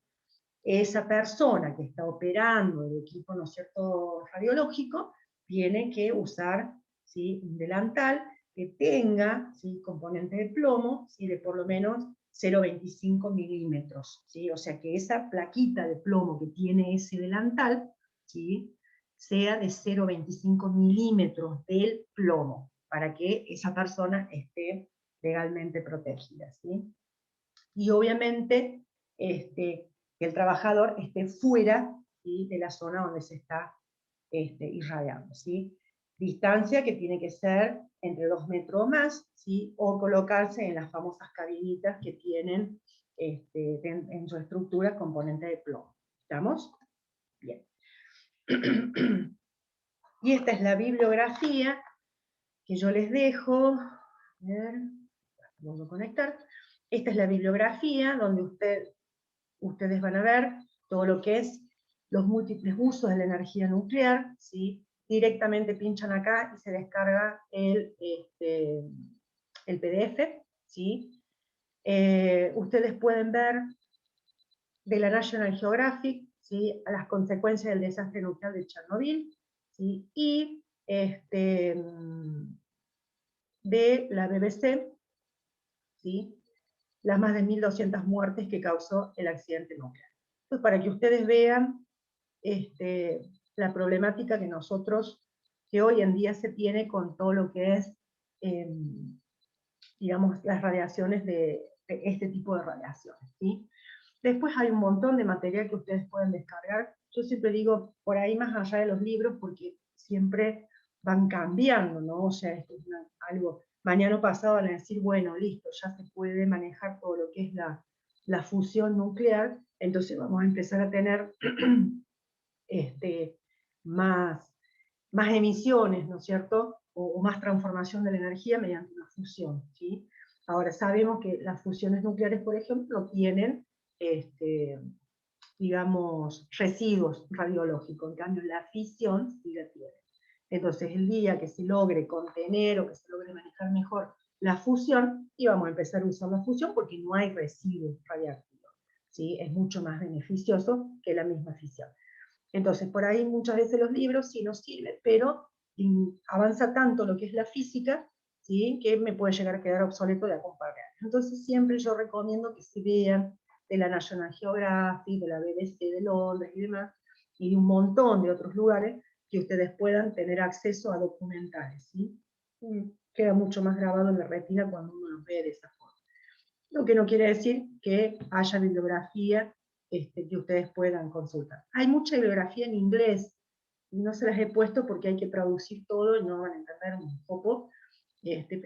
esa persona que está operando el equipo, ¿no es cierto?, radiológico, tiene que usar, ¿sí?, un delantal que tenga, ¿sí?, componente de plomo, ¿sí?, de por lo menos 0,25 milímetros, ¿sí? O sea que esa plaquita de plomo que tiene ese delantal, ¿sí?, sea de 0,25 milímetros del plomo, para que esa persona esté legalmente protegida, ¿sí? Y obviamente, que el trabajador esté fuera, ¿sí?, de la zona donde se está irradiando, ¿sí? Distancia que tiene que ser entre 2 metros o más, ¿sí?, o colocarse en las famosas cabinitas que tienen en su estructura componente de plomo. ¿Estamos? Bien. Y esta es la bibliografía que yo les dejo. A ver, vamos a conectar. Esta es la bibliografía donde ustedes van a ver todo lo que es los múltiples usos de la energía nuclear, ¿sí? Directamente pinchan acá y se descarga el PDF, ¿sí? Ustedes pueden ver de la National Geographic, ¿sí?, a las consecuencias del desastre nuclear de Chernobyl, ¿sí?, y de la BBC, ¿sí?, las más de 1.200 muertes que causó el accidente nuclear. Entonces, para que ustedes vean la problemática que hoy en día se tiene con todo lo que es, digamos, las radiaciones de este tipo de radiaciones, ¿sí? Después hay un montón de material que ustedes pueden descargar. Yo siempre digo, por ahí más allá de los libros, porque siempre van cambiando, ¿no? O sea, esto es algo, mañana pasado van a decir, bueno, listo, ya se puede manejar todo lo que es la fusión nuclear, entonces vamos a empezar a tener más emisiones, ¿no es cierto?, o más transformación de la energía mediante una fusión, ¿sí? Ahora sabemos que las fusiones nucleares, por ejemplo, tienen digamos, residuos radiológicos, en cambio la fisión sí la tiene. Entonces el día que se logre contener o que se logre manejar mejor la fusión, y vamos a empezar a usar la fusión porque no hay residuos radiactivos, ¿sí? Es mucho más beneficioso que la misma fisión. Entonces por ahí muchas veces los libros sí nos sirven, pero avanza tanto lo que es la física, ¿sí? Que me puede llegar a quedar obsoleto de acompañar. Entonces siempre yo recomiendo que se vean de la National Geographic, de la BBC de Londres y demás, y de un montón de otros lugares, que ustedes puedan tener acceso a documentales, ¿sí? Queda mucho más grabado en la retina cuando uno los ve de esa forma. Lo que no quiere decir que haya bibliografía que ustedes puedan consultar. Hay mucha bibliografía en inglés, no se las he puesto porque hay que traducir todo y no van a entender un poco.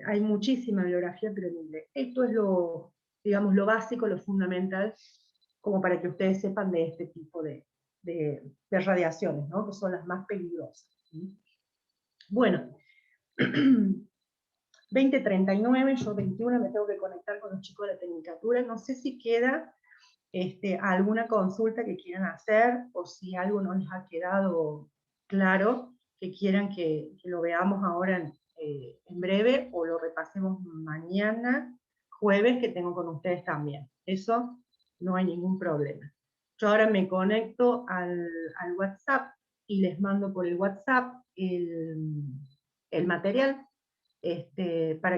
Hay muchísima bibliografía, pero en inglés. Esto es lo, digamos, lo básico, lo fundamental, como para que ustedes sepan de este tipo de radiaciones, ¿no? Que son las más peligrosas, ¿sí? Bueno, 20:39, yo 21 me tengo que conectar con los chicos de la tecnicatura. No sé si queda alguna consulta que quieran hacer, o si algo no les ha quedado claro, que quieran que lo veamos ahora en breve, o lo repasemos mañana, jueves, que tengo con ustedes también. Eso no hay ningún problema. Yo ahora me conecto al WhatsApp y les mando por el WhatsApp el material, para que